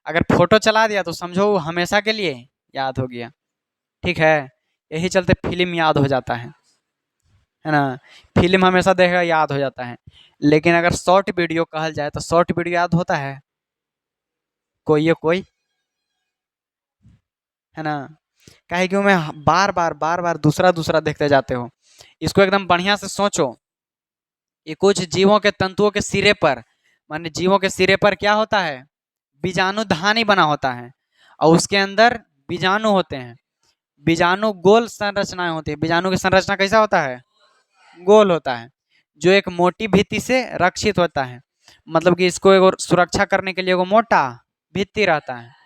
अगर फोटो चला दिया तो समझो वो हमेशा के लिए याद हो गया, ठीक है। यही चलते फिल्म याद हो जाता है ना, फिल्म हमेशा देखा याद हो जाता है। लेकिन अगर शॉर्ट वीडियो कहल जाए तो शॉर्ट वीडियो याद होता है कोई, ये कोई, है ना। काहे क्यों मैं बार बार दूसरा दूसरा देखते जाते हो। इसको एकदम बढ़िया से सोचो। ये कुछ जीवों के तंतुओं के सिरे पर, माने जीवों के सिरे पर क्या होता है? बीजाणु धानी बना होता है, और उसके अंदर बीजाणु होते हैं। बीजाणु गोल संरचनाएं होती है। बीजाणु की संरचना कैसा होता है? गोल होता है, जो एक मोटी भित्ति से रक्षित होता है। मतलब कि इसको एक सुरक्षा करने के लिए वो मोटा भित्ति रहता है।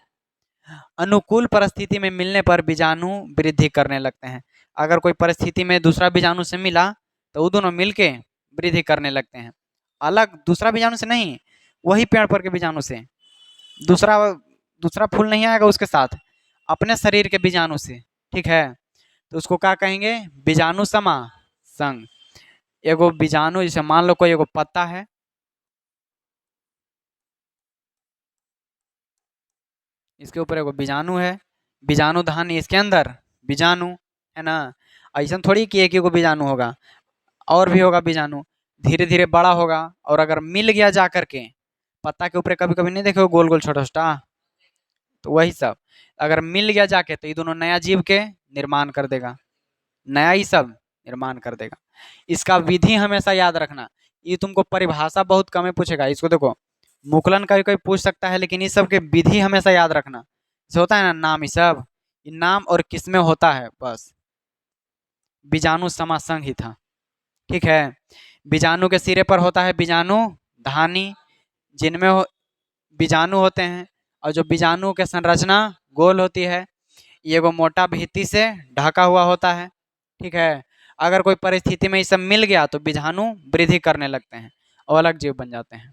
अनुकूल परिस्थिति में मिलने पर बीजाणु वृद्धि करने लगते हैं। अगर कोई परिस्थिति में दूसरा बीजाणु से मिला तो वो दोनों मिलके वृद्धि करने लगते हैं, अलग दूसरा बीजाणु से नहीं, वही पेड़ पर के बीजाणु से। दूसरा दूसरा फूल नहीं आएगा उसके साथ, अपने शरीर के बीजाणु से, ठीक है। तो उसको क्या कहेंगे? बीजाणु समा संग। एगो बीजाणु, जैसे मान लो कोई एगो पत्ता है, इसके ऊपर एगो बीजाणु है, बीजाणु धानी इसके अंदर बीजाणु, है ना। ऐसा थोड़ी कि एक ही को बीजाणु होगा, और भी होगा बीजाणु, धीरे धीरे बड़ा होगा। और अगर मिल गया जा करके, पत्ता के ऊपर कभी कभी नहीं देखे गोल गोल छोटा छोटा, तो वही सब अगर मिल गया जाके तो ये दोनों नया जीव के निर्माण कर देगा, नया ही सब निर्माण कर देगा। इसका विधि हमेशा याद रखना। ये तुमको परिभाषा बहुत कम है पूछेगा, इसको देखो मुकुलन का भी कोई पूछ सकता है, लेकिन ये सब के विधि हमेशा याद रखना। जैसे होता है ना नाम, ये सब ये नाम और किसमें होता है, बस बीजाणु समासंग ही था, ठीक है। बीजाणु के सिरे पर होता है बीजाणु धानी, जिनमें बीजाणु होते हैं, और जो बीजाणु के संरचना गोल होती है, ये वो मोटा भित्ति से ढका हुआ होता है, ठीक है। अगर कोई परिस्थिति में ये सब मिल गया तो बीजाणु वृद्धि करने लगते हैं और अलग जीव बन जाते हैं।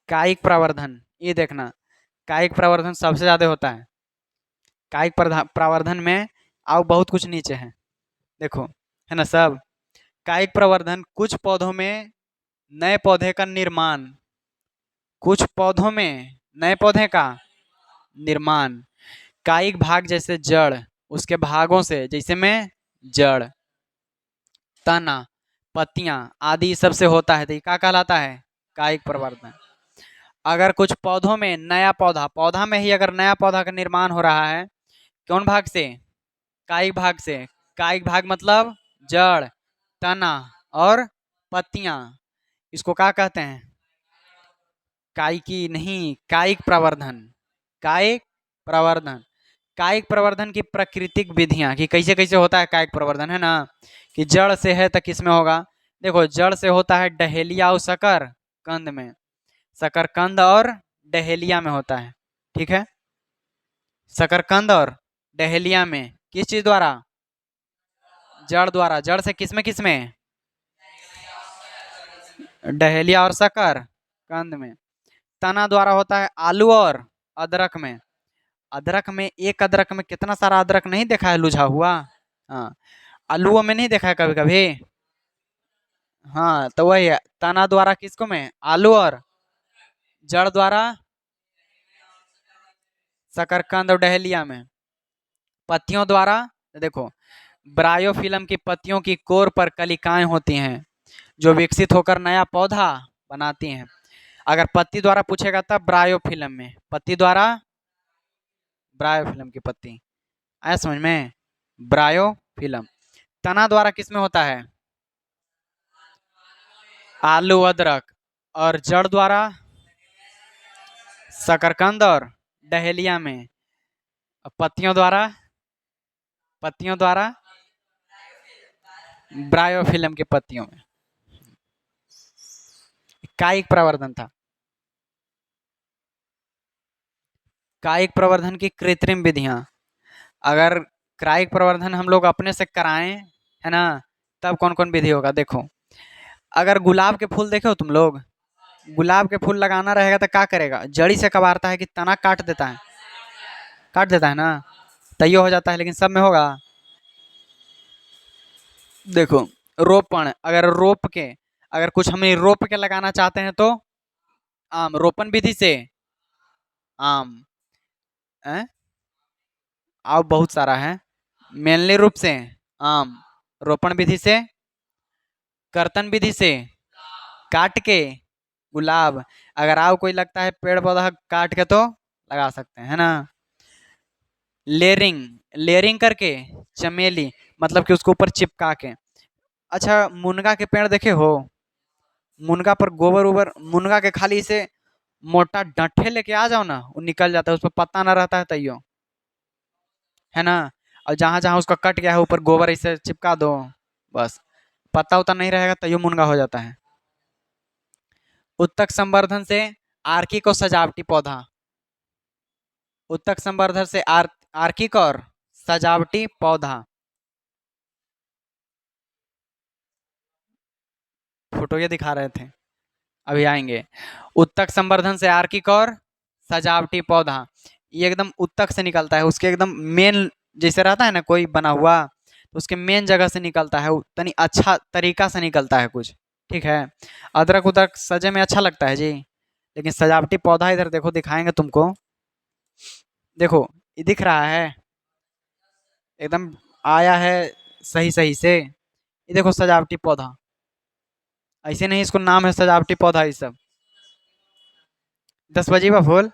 कायिक प्रवर्धन, ये देखना, कायिक प्रवर्धन सबसे ज्यादा होता है। कायिक प्रवर्धन में आओ बहुत कुछ नीचे है, देखो, है ना सब। कायिक प्रवर्धन, कुछ पौधों में नए पौधे का निर्माण, कुछ पौधों में नए पौधे का निर्माण। कायिक भाग जैसे जड़, उसके भागों से, जैसे में जड़, तना, पत्तियां आदि सबसे होता है, तो ये क्या कहलाता है? कायिक प्रवर्धन। अगर कुछ पौधों में नया पौधा, पौधा में ही अगर नया पौधा का निर्माण हो रहा है, कौन भाग से? कायिक भाग से। कायिक भाग मतलब जड़, तना और पत्तियां। इसको क्या कहते हैं? कायिकी नहीं, कायिक प्रवर्धन। कायिक प्रवर्धन। कायिक प्रवर्धन की प्राकृतिक विधियां कि कैसे कैसे होता है कायिक प्रवर्धन, है ना? कि जड़ से है तो किस में होगा? देखो, जड़ से होता है डहेलिया और शकर कंद में। शकरकंद और डहेलिया में होता है। ठीक है, शकरकंद और डहेलिया में किस चीज द्वारा? जड़ द्वारा। जड़ से किसमें किसमें? डहेलिया और शकर कंद में। तना द्वारा होता है आलू और अदरक में। अदरक में, एक अदरक में कितना सारा अदरक नहीं देखा है लुझा हुआ? हाँ, आलूओं में नहीं देखा है कभी कभी? हाँ, तो वही है, तना द्वारा किसको में? आलू और जड़ द्वारा शकरकंद और डहेलिया में। पत्तियों द्वारा देखो, ब्रायोफिलम की पत्तियों की कोर पर कलिकाएं होती हैं जो विकसित होकर नया पौधा बनाती हैं। अगर पत्ती द्वारा पूछेगा तब ब्रायोफिलम में, पत्ती द्वारा ब्रायोफिलम की पत्ती। आया समझ में? ब्रायोफिलम। तना द्वारा किसमें होता है? आलू अदरक। और जड़ द्वारा शकरकंद और डहेलिया में। पत्तियों द्वारा, पत्तियों द्वारा ब्रायोफिलम की पत्तियों में। कायिक प्रवर्धन था। कायिक प्रवर्धन की कृत्रिम विधियां। अगर कायिक प्रवर्धन हम लोग अपने से कराएं, है ना, तब कौन कौन विधि होगा? देखो, अगर गुलाब के फूल देखे हो तुम लोग, गुलाब के फूल लगाना रहेगा तो क्या करेगा? जड़ी से कबारता है कि तना काट देता है? काट देता है ना, तैयो हो जाता है। लेकिन सब में होगा। देखो, रोपण, अगर रोप के, अगर कुछ हम रोप के लगाना चाहते हैं तो आम रोपण विधि से। आम है, और बहुत सारा है। मेनली रूप से आम रोपण विधि से। कर्तन विधि से काट के गुलाब। अगर आओ कोई लगता है पेड़ पौधा काट के तो लगा सकते हैं, है ना? लेयरिंग, लेयरिंग करके चमेली, मतलब कि उसको ऊपर चिपका के। अच्छा, मुनगा के पेड़ देखे हो? मुनगा पर गोबर उबर, मुनगा के खाली से मोटा डंठे लेके आ जाओ ना, वो निकल जाता है, उस पर पत्ता ना रहता है तैयो, है ना? और जहां जहां उसका कट गया है ऊपर गोबर ऐसे चिपका दो, बस। पत्ता उतना नहीं रहेगा तैयो मुनगा हो जाता है। उत्तक संवर्धन से आर्किक और सजावटी पौधा। उत्तक संवर्धन से आर्किक और सजावटी पौधा। फोटो ये दिखा रहे थे, अभी आएंगे। उत्तक संवर्धन से आर्किक और सजावटी पौधा। ये एकदम उत्तक से निकलता है, उसके एकदम मेन जैसे रहता है ना कोई बना हुआ, तो उसके मेन जगह से निकलता है, तनी अच्छा तरीका से निकलता है कुछ। ठीक है, अदरक उदरक सजे में अच्छा लगता है जी, लेकिन सजावटी पौधा इधर देखो, दिखाएंगे तुमको। देखो, ये दिख रहा है एकदम, आया है सही सही से। ये देखो सजावटी पौधा, ऐसे नहीं इसको नाम है सजावटी पौधा। ये सब 10 बजे का फूल,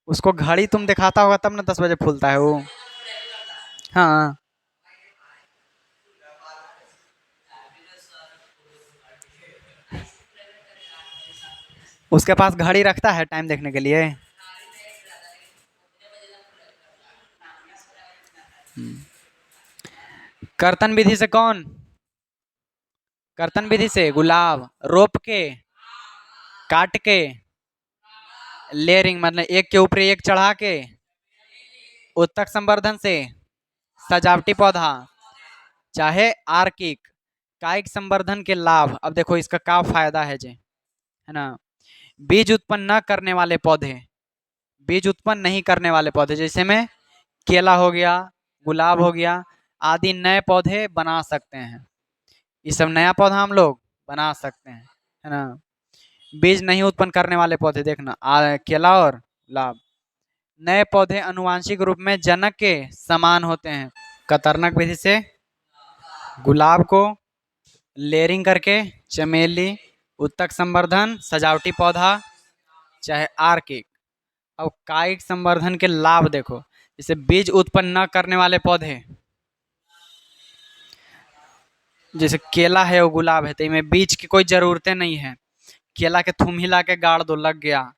उसको घड़ी तुम दिखाता होगा तब ना 10 बजे फूलता है वो। हाँ, उसके पास घड़ी रखता है टाइम देखने के लिए। कर्तन विधि से कौन? कर्तन विधि से गुलाब रोप के, काट के, लेयरिंग मतलब एक के ऊपर एक चढ़ा के। उत्तक संवर्धन से सजावटी पौधा, चाहे आर्किक। कायिक संवर्धन के लाभ, अब देखो इसका क्या फायदा है जी, है ना? बीज उत्पन्न न करने वाले पौधे, बीज उत्पन्न नहीं करने वाले पौधे, जैसे में केला हो गया, गुलाब हो गया आदि, नए पौधे बना सकते हैं। ये सब नया पौधा हम लोग बना सकते हैं, है ना? बीज नहीं उत्पन्न करने वाले पौधे, देखना केला और गुलाब। नए पौधे अनुवांशिक रूप में जनक के समान होते हैं। कतरनक विधि से गुलाब को लेयरिंग करके, चमेली, उत्तक संवर्धन, सजावटी पौधा, चाहे आर्किक। अब कायिक संवर्धन के लाभ देखो, जैसे बीज उत्पन्न न करने वाले पौधे, जैसे केला है वो गुलाब है, तो इनमें बीज की कोई जरूरतें नहीं है। केला के थूम हिला के गाड़ दो, लग गया।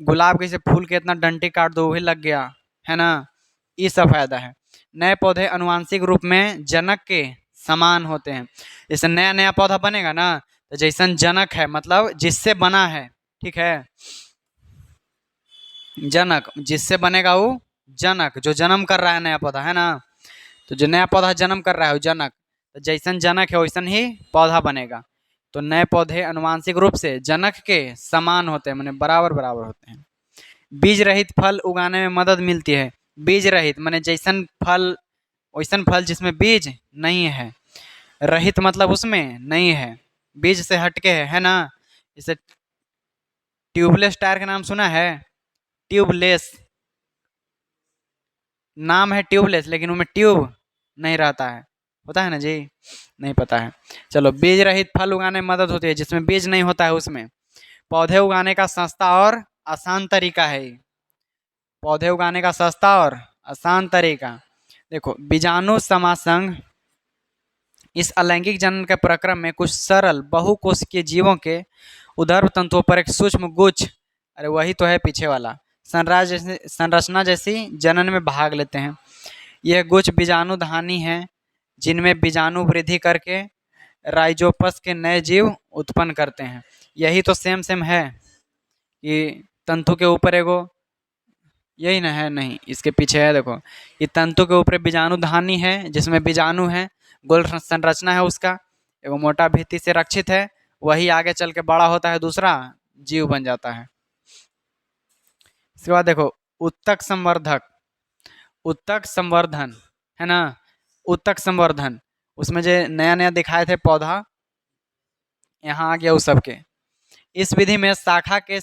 गुलाब के जैसे फूल के इतना डंटी काट दो, वही लग गया, है ना। ये सब फायदा है। नए पौधे अनुवांशिक रूप में जनक के समान होते हैं। जैसे नया नया पौधा बनेगा ना, तो जैसन जनक है मतलब जिससे बना है, ठीक है। जनक जिससे बनेगा वो जनक, जो जन्म कर रहा है नया पौधा, है ना। तो जो नया पौधा जन्म कर रहा है वो जनक, तो जैसन जनक है वैसन ही पौधा बनेगा। तो नए पौधे अनुवांशिक रूप से जनक के समान होते हैं, माने बराबर बराबर होते हैं। बीज रहित फल उगाने में मदद मिलती है। बीज रहित माने जैसन फल वैसन फल जिसमें बीज नहीं है। रहित मतलब उसमें नहीं है, बीज से हटके है ना। जैसे ट्यूबलेस टायर का नाम सुना है? ट्यूबलेस नाम है ट्यूबलेस, लेकिन उनमें ट्यूब नहीं रहता है, होता है ना जी, नहीं पता है। चलो, बीज रहित फल उगाने में मदद होती है, जिसमें बीज नहीं होता है उसमें। पौधे उगाने का सस्ता और आसान तरीका है। पौधे उगाने का सस्ता और आसान तरीका देखो, बीजाणु समासंग। इस अलैंगिक जनन के प्रक्रम में कुछ सरल बहुकोशिकीय जीवों के उदर तंतुओं पर एक सूक्ष्म गुच्छ, अरे वही तो है पीछे वाला, संरचना जैसी जनन में भाग लेते हैं। यह गुच्छ बीजाणुधानी है, जिनमें बीजाणु वृद्धि करके राइजोपस के नए जीव उत्पन्न करते हैं। यही तो सेम सेम है कि तंतु के ऊपर एगो, यही ना है? नहीं, इसके पीछे है देखो, ये तंतु के ऊपर बीजाणुधानी है, जिसमें बीजाणु है, गोल संरचना है उसका, एगो मोटा भित्ति से रक्षित है। वही आगे चल के बड़ा होता है, दूसरा जीव बन जाता है। इसके बाद देखो, उत्तक संवर्धक, उत्तक संवर्धन, है ना। उत्तक संवर्धन, उसमें जो नया नया दिखाए थे पौधा, यहाँ आ गया उस सबके। इस विधि में शाखा के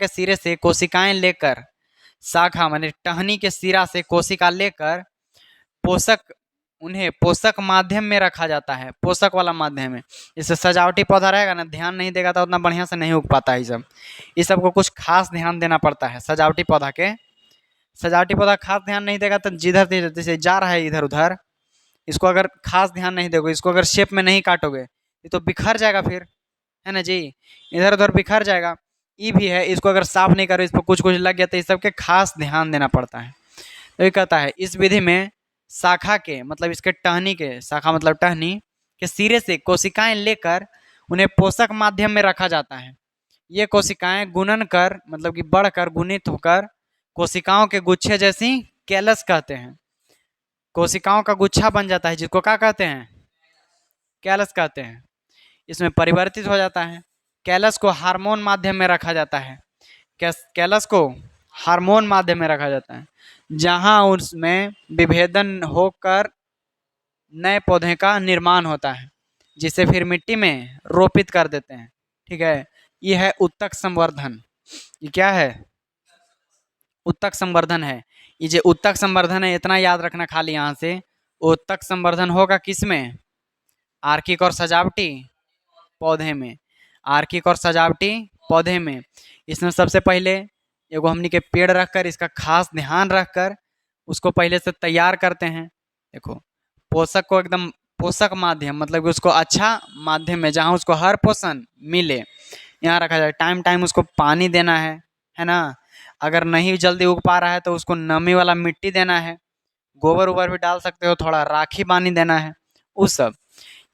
सिरे से कोशिकाएं लेकर, शाखा माने टहनी के सिरा से कोशिका लेकर पोषक, उन्हें पोषक माध्यम में रखा जाता है, पोषक वाला माध्यम में। जैसे सजावटी पौधा रहेगा ना, ध्यान नहीं देगा तो उतना बढ़िया से नहीं उग पाता है। इस सब को कुछ खास ध्यान देना पड़ता है सजावटी पौधा के। सजावटी पौधा खास ध्यान नहीं देगा तो जिधर जैसे जा रहा है इधर उधर, इसको अगर खास ध्यान नहीं दोगे, इसको अगर शेप में नहीं काटोगे, ये तो बिखर जाएगा फिर, है ना जी, इधर उधर बिखर जाएगा। ये भी है, इसको अगर साफ नहीं करो, इस पर कुछ कुछ लग गया, तो इस सबके खास ध्यान देना पड़ता है। तो ये कहता है, इस विधि में शाखा के मतलब इसके टहनी के, शाखा मतलब टहनी के सिरे से कोशिकाएं लेकर उन्हें पोषक माध्यम में रखा जाता है। ये कोशिकाएं गुणन कर मतलब कि बढ़कर गुणित होकर कोशिकाओं के गुच्छे जैसी कैलस कहते हैं। कोशिकाओं का गुच्छा बन जाता है, जिसको क्या कहते हैं? कैलस कहते हैं। इसमें परिवर्तित हो जाता है। कैलस को हार्मोन माध्यम में रखा जाता है। कैलस को हार्मोन माध्यम में रखा जाता है, जहां उसमें विभेदन होकर नए पौधे का निर्माण होता है, जिसे फिर मिट्टी में रोपित कर देते हैं। ठीक है, ये है उत्तक संवर्धन। ये क्या है? उत्तक संवर्धन है। ये जो उत्तक संवर्धन है, इतना याद रखना खाली यहाँ से, उत्तक संवर्धन होगा किसमें? आर्किक और सजावटी पौधे में। आर्किक और सजावटी पौधे में इसमें सबसे पहले एगो हमनी के पेड़ रखकर, इसका खास ध्यान रखकर उसको पहले से तैयार करते हैं। देखो, पोषक को एकदम पोषक माध्यम मतलब कि उसको अच्छा माध्यम में, जहाँ उसको हर पोषण मिले, यहाँ रखा जाए। टाइम टाइम उसको पानी देना है ना। अगर नहीं जल्दी उग पा रहा है तो उसको नमी वाला मिट्टी देना है, गोबर उबर भी डाल सकते हो, थोड़ा राखी पानी देना है, उस सब।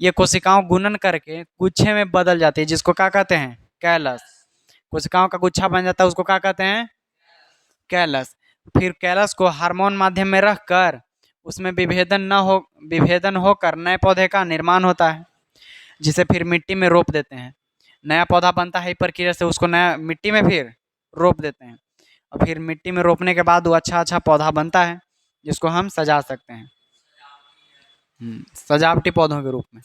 ये कोशिकाओं गुणन करके गुच्छे में बदल जाती है, जिसको क्या कहते हैं? कैलस। कोशिकाओं का गुच्छा बन जाता है, उसको क्या कहते हैं? कैलस। फिर कैलस को हार्मोन माध्यम में रखकर उसमें विभेदन होकर नए पौधे का निर्माण होता है, जिसे फिर मिट्टी में रोप देते हैं। नया पौधा बनता है, प्रक्रिया से उसको नया मिट्टी में फिर रोप देते हैं, और फिर मिट्टी में रोपने के बाद वो अच्छा अच्छा पौधा बनता है, जिसको हम सजा सकते हैं सजावटी पौधों के रूप में।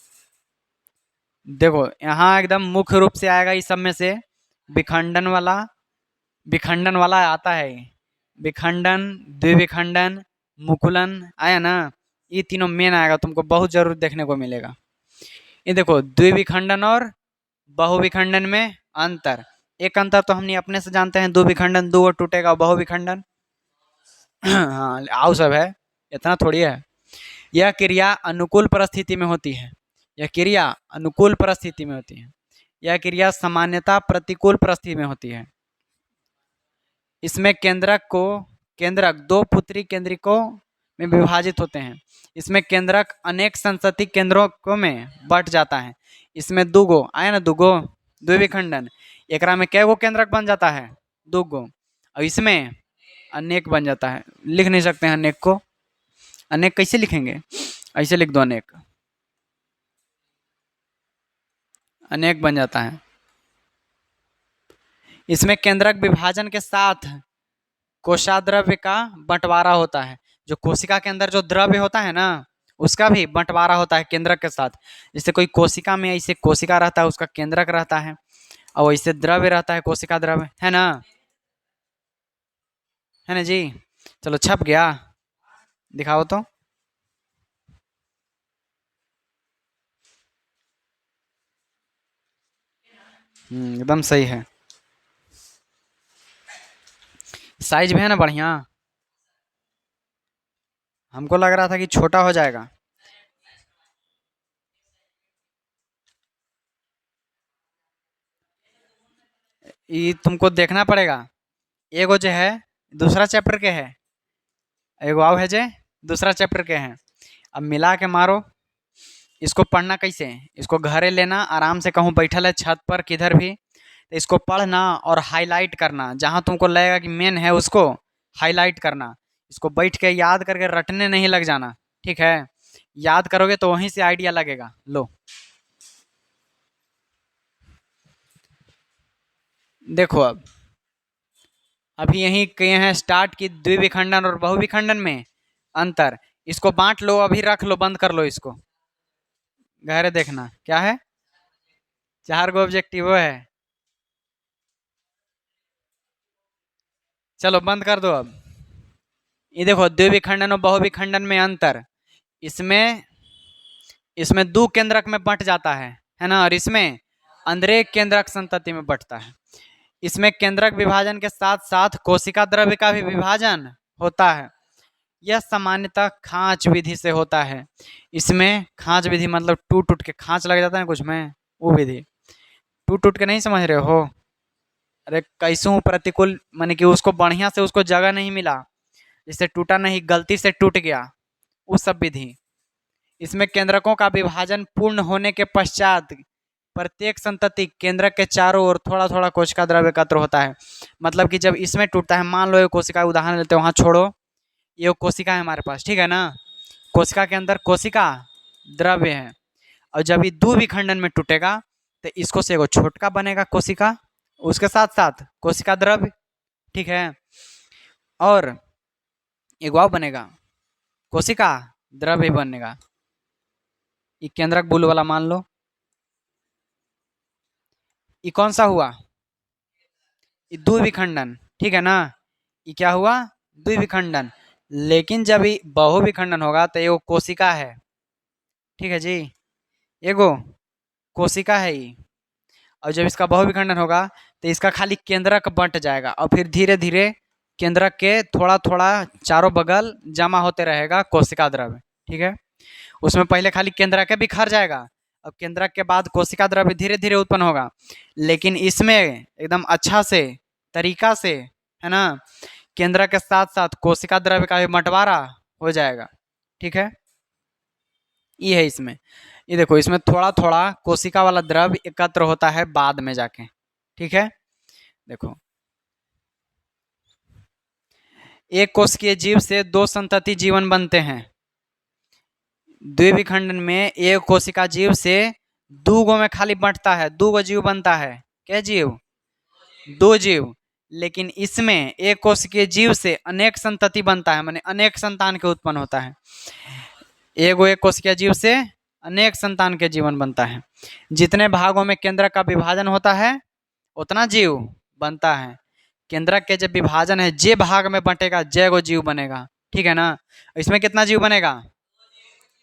देखो, यहाँ एकदम मुख्य रूप से आएगा इस सब में से विखंडन वाला आता है। विखंडन, द्विविखंडन, मुकुलन आया ना, ये तीनों मेन आएगा, तुमको बहुत जरूर देखने को मिलेगा। ये देखो, द्विविखंडन और बहुविखंडन में अंतर। एक अंतर तो हमने अपने से जानते हैं, द्विविखंडन दो टूटेगा, बहुविखंडन हाँ आउ सब है, इतना थोड़ी है। यह क्रिया अनुकूल परिस्थिति में होती है, यह क्रिया अनुकूल परिस्थिति में होती है, यह क्रिया सामान्यतः प्रतिकूल परिस्थिति में होती है। इसमें केंद्रक दो पुत्री केंद्रिकों में विभाजित होते हैं। इसमें केंद्रक अनेक संसति केंद्रों में बट जाता है। इसमें दूगो आया ना, दूगो द्विविखंडन, एकरा में कै गो केंद्रक बन जाता है, दूगो, और इसमें अनेक बन जाता है। लिख नहीं सकते हैं अनेक को, अनेक कैसे लिखेंगे, ऐसे लिख दो अनेक, अनेक बन जाता है। इसमें केंद्रक विभाजन के साथ कोशाद्रव्य का बंटवारा होता है। जो कोशिका के अंदर जो द्रव्य होता है ना, उसका भी बंटवारा होता है केंद्रक के साथ। जैसे कोई कोशिका में ऐसे कोशिका रहता है, उसका केंद्रक रहता है, और वैसे द्रव्य रहता है, कोशिका द्रव्य, है ना, है ना जी। चलो छप गया, दिखाओ तो। एकदम सही है। साइज भी है ना बढ़िया, हमको लग रहा था कि छोटा हो जाएगा। ये तुमको देखना पड़ेगा, एगो जो है दूसरा चैप्टर के है, एगो आओ है जे दूसरा चैप्टर के हैं। अब मिला के मारो। इसको पढ़ना कैसे, इसको घरे लेना आराम से, कहूँ बैठल है छत पर किधर भी, तो इसको पढ़ना और हाईलाइट करना, जहाँ तुमको लगेगा कि मेन है उसको हाईलाइट करना। इसको बैठ के याद करके रटने नहीं लग जाना, ठीक है। याद करोगे तो वहीं से आइडिया लगेगा। लो देखो, अब अभी यहीं किए हैं स्टार्ट की द्विविखंडन और बहुविखंडन में अंतर। इसको बांट लो, अभी रख लो, बंद कर लो इसको, गहरे देखना क्या है, 4 गो ऑब्जेक्टिव है। चलो बंद कर दो अब। ये देखो द्विविखंडन और बहुविखंडन में अंतर, इसमें इसमें दो केंद्रक में बंट जाता है ना, और इसमें अंतरेख केंद्रक संतति में बंटता है। इसमें केंद्रक विभाजन के साथ साथ कोशिका द्रव्य का भी विभाजन होता है। यह सामान्यतः खांच विधि से होता है। इसमें खांच विधि मतलब टूट टूट के खांच लग जाता है कुछ में, वो विधि। टूट टूट के नहीं समझ रहे हो, अरे कैसों प्रतिकूल माने कि उसको बढ़िया से उसको जगह नहीं मिला, जिससे टूटा नहीं, गलती से टूट गया, उस सब विधि। इसमें केंद्रकों का विभाजन पूर्ण होने के पश्चात प्रत्येक संतति केंद्रक के चारों ओर थोड़ा थोड़ा कोशिका द्रव्य एकत्र होता है। मतलब कि जब इसमें टूटता है, मान लो ये कोशिका उदाहरण लेते हैं, वहाँ छोड़ो, ये कोशिका है हमारे पास, ठीक है ना, कोशिका के अंदर कोशिका द्रव्य है, और जब ये दो विखंडन में टूटेगा तो इसको से एगो छोटका बनेगा कोशिका, उसके साथ साथ कोशिका द्रव्य, ठीक है, और एगो और बनेगा कोशिका द्रव्य बनेगा। ये केंद्रक बुल वाला मान लो, ये कौन सा हुआ, ये द्विविखंडन, ठीक है ना, ये क्या हुआ, द्विविखंडन। लेकिन जब ये बहुविखंडन होगा तो ये कोशिका है, ठीक है जी, एगो कोशिका है ये। और जब इसका बहुविखंडन होगा तो इसका खाली केंद्रक बंट जाएगा, और फिर धीरे धीरे केंद्रक के थोड़ा थोड़ा चारों बगल जमा होते रहेगा कोशिका द्रव्य, ठीक है। उसमें पहले खाली केंद्रक बिखर जाएगा, अब केंद्रक के बाद कोशिका द्रव्य धीरे धीरे उत्पन्न होगा। लेकिन इसमें एकदम अच्छा से तरीका से, है ना, केंद्रक के साथ साथ कोशिका द्रव्य का भी बंटवारा हो जाएगा, ठीक है। ये है इसमें, ये देखो इसमें थोड़ा थोड़ा कोशिका वाला द्रव्य एकत्र होता है बाद में जाके, ठीक है। देखो एक कोशिकीय जीव से दो संतति जीवन बनते हैं। द्विविखंडन में एक कोशिका जीव से दो गो में खाली बंटता है, दो गो जीव बनता है, क्या जीव, दो जीव। लेकिन इसमें एक कोशिकीय जीव से अनेक संतति बनता है, माने अनेक संतान के उत्पन्न होता है। एक कोशिकीय जीव से अनेक संतान के जीवन बनता है। जितने भागों में केंद्रक का विभाजन होता है उतना जीव बनता है। केंद्रक के जब विभाजन है, जे भाग में बंटेगा जय गो जीव बनेगा, ठीक है ना। इसमें कितना जीव बनेगा,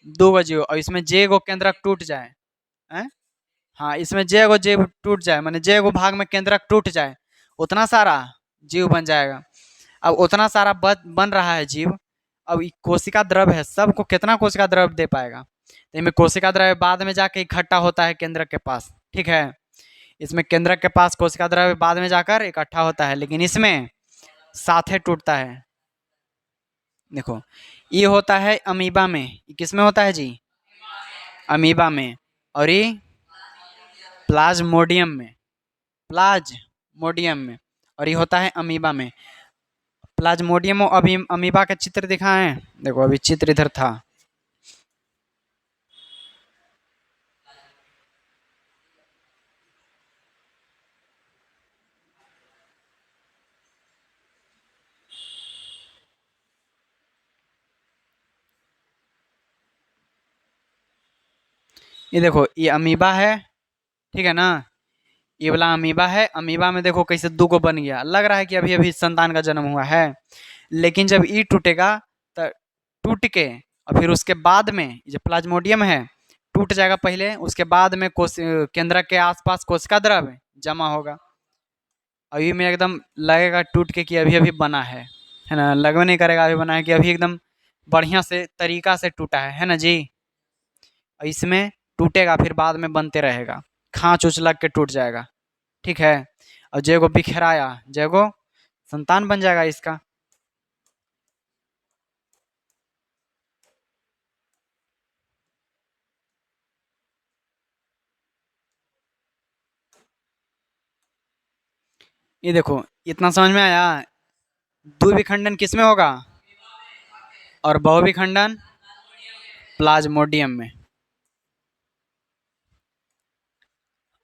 दो गो जीव, और इसमें जे गो केंद्रक टूट जाए, है? हाँ, इसमें जे गो जीव टूट जाए, माने जे गो भाग में केंद्रक टूट जाए, उतना सारा जीव बन जाएगा। अब उतना सारा बन रहा है जीव। अब कोशिका द्रव है, सबको कितना कोशिका द्रव दे पाएगा? तो इनमें कोशिका द्रव बाद में जाके इकट्ठा होता है केंद्रक के पास, ठीक है। इसमें केंद्रक के पास कोशिका द्रव बाद में जाकर इकट्ठा होता है, लेकिन इसमें साथे टूटता है। देखो, ये होता है अमीबा में, किस में होता है जी? अमीबा में। और ये प्लाज्मोडियम में, प्लाज्मोडियम में। और ये होता है अमीबा में। प्लाज्मोडियम और अभी अमीबा का चित्र दिखाएं। देखो, अभी चित्र इधर था। ये देखो, ये अमीबा है, ठीक है ना। ये वाला अमीबा है। अमीबा में देखो कैसे दो को बन गया, लग रहा है कि अभी अभी संतान का जन्म हुआ है। लेकिन जब ई टूटेगा तो टूट के और फिर उसके बाद में जो प्लाज्मोडियम है टूट जाएगा पहले, उसके बाद में कोश केंद्रक के आसपास कोशिका द्रव जमा होगा। अभी में एकदम लगेगा टूट के कि अभी अभी बना है ना। लगभग नहीं करेगा अभी बना है, कि अभी एकदम बढ़िया से तरीका से टूटा है ना जी। इसमें टूटेगा फिर बाद में बनते रहेगा, खाँच उच लग के टूट जाएगा, ठीक है। और जेगो बिखराया, जेगो संतान बन जाएगा इसका। ये देखो, इतना समझ में आया? द्विविखंडन किस में होगा? और बहुविखंडन प्लाज्मोडियम में।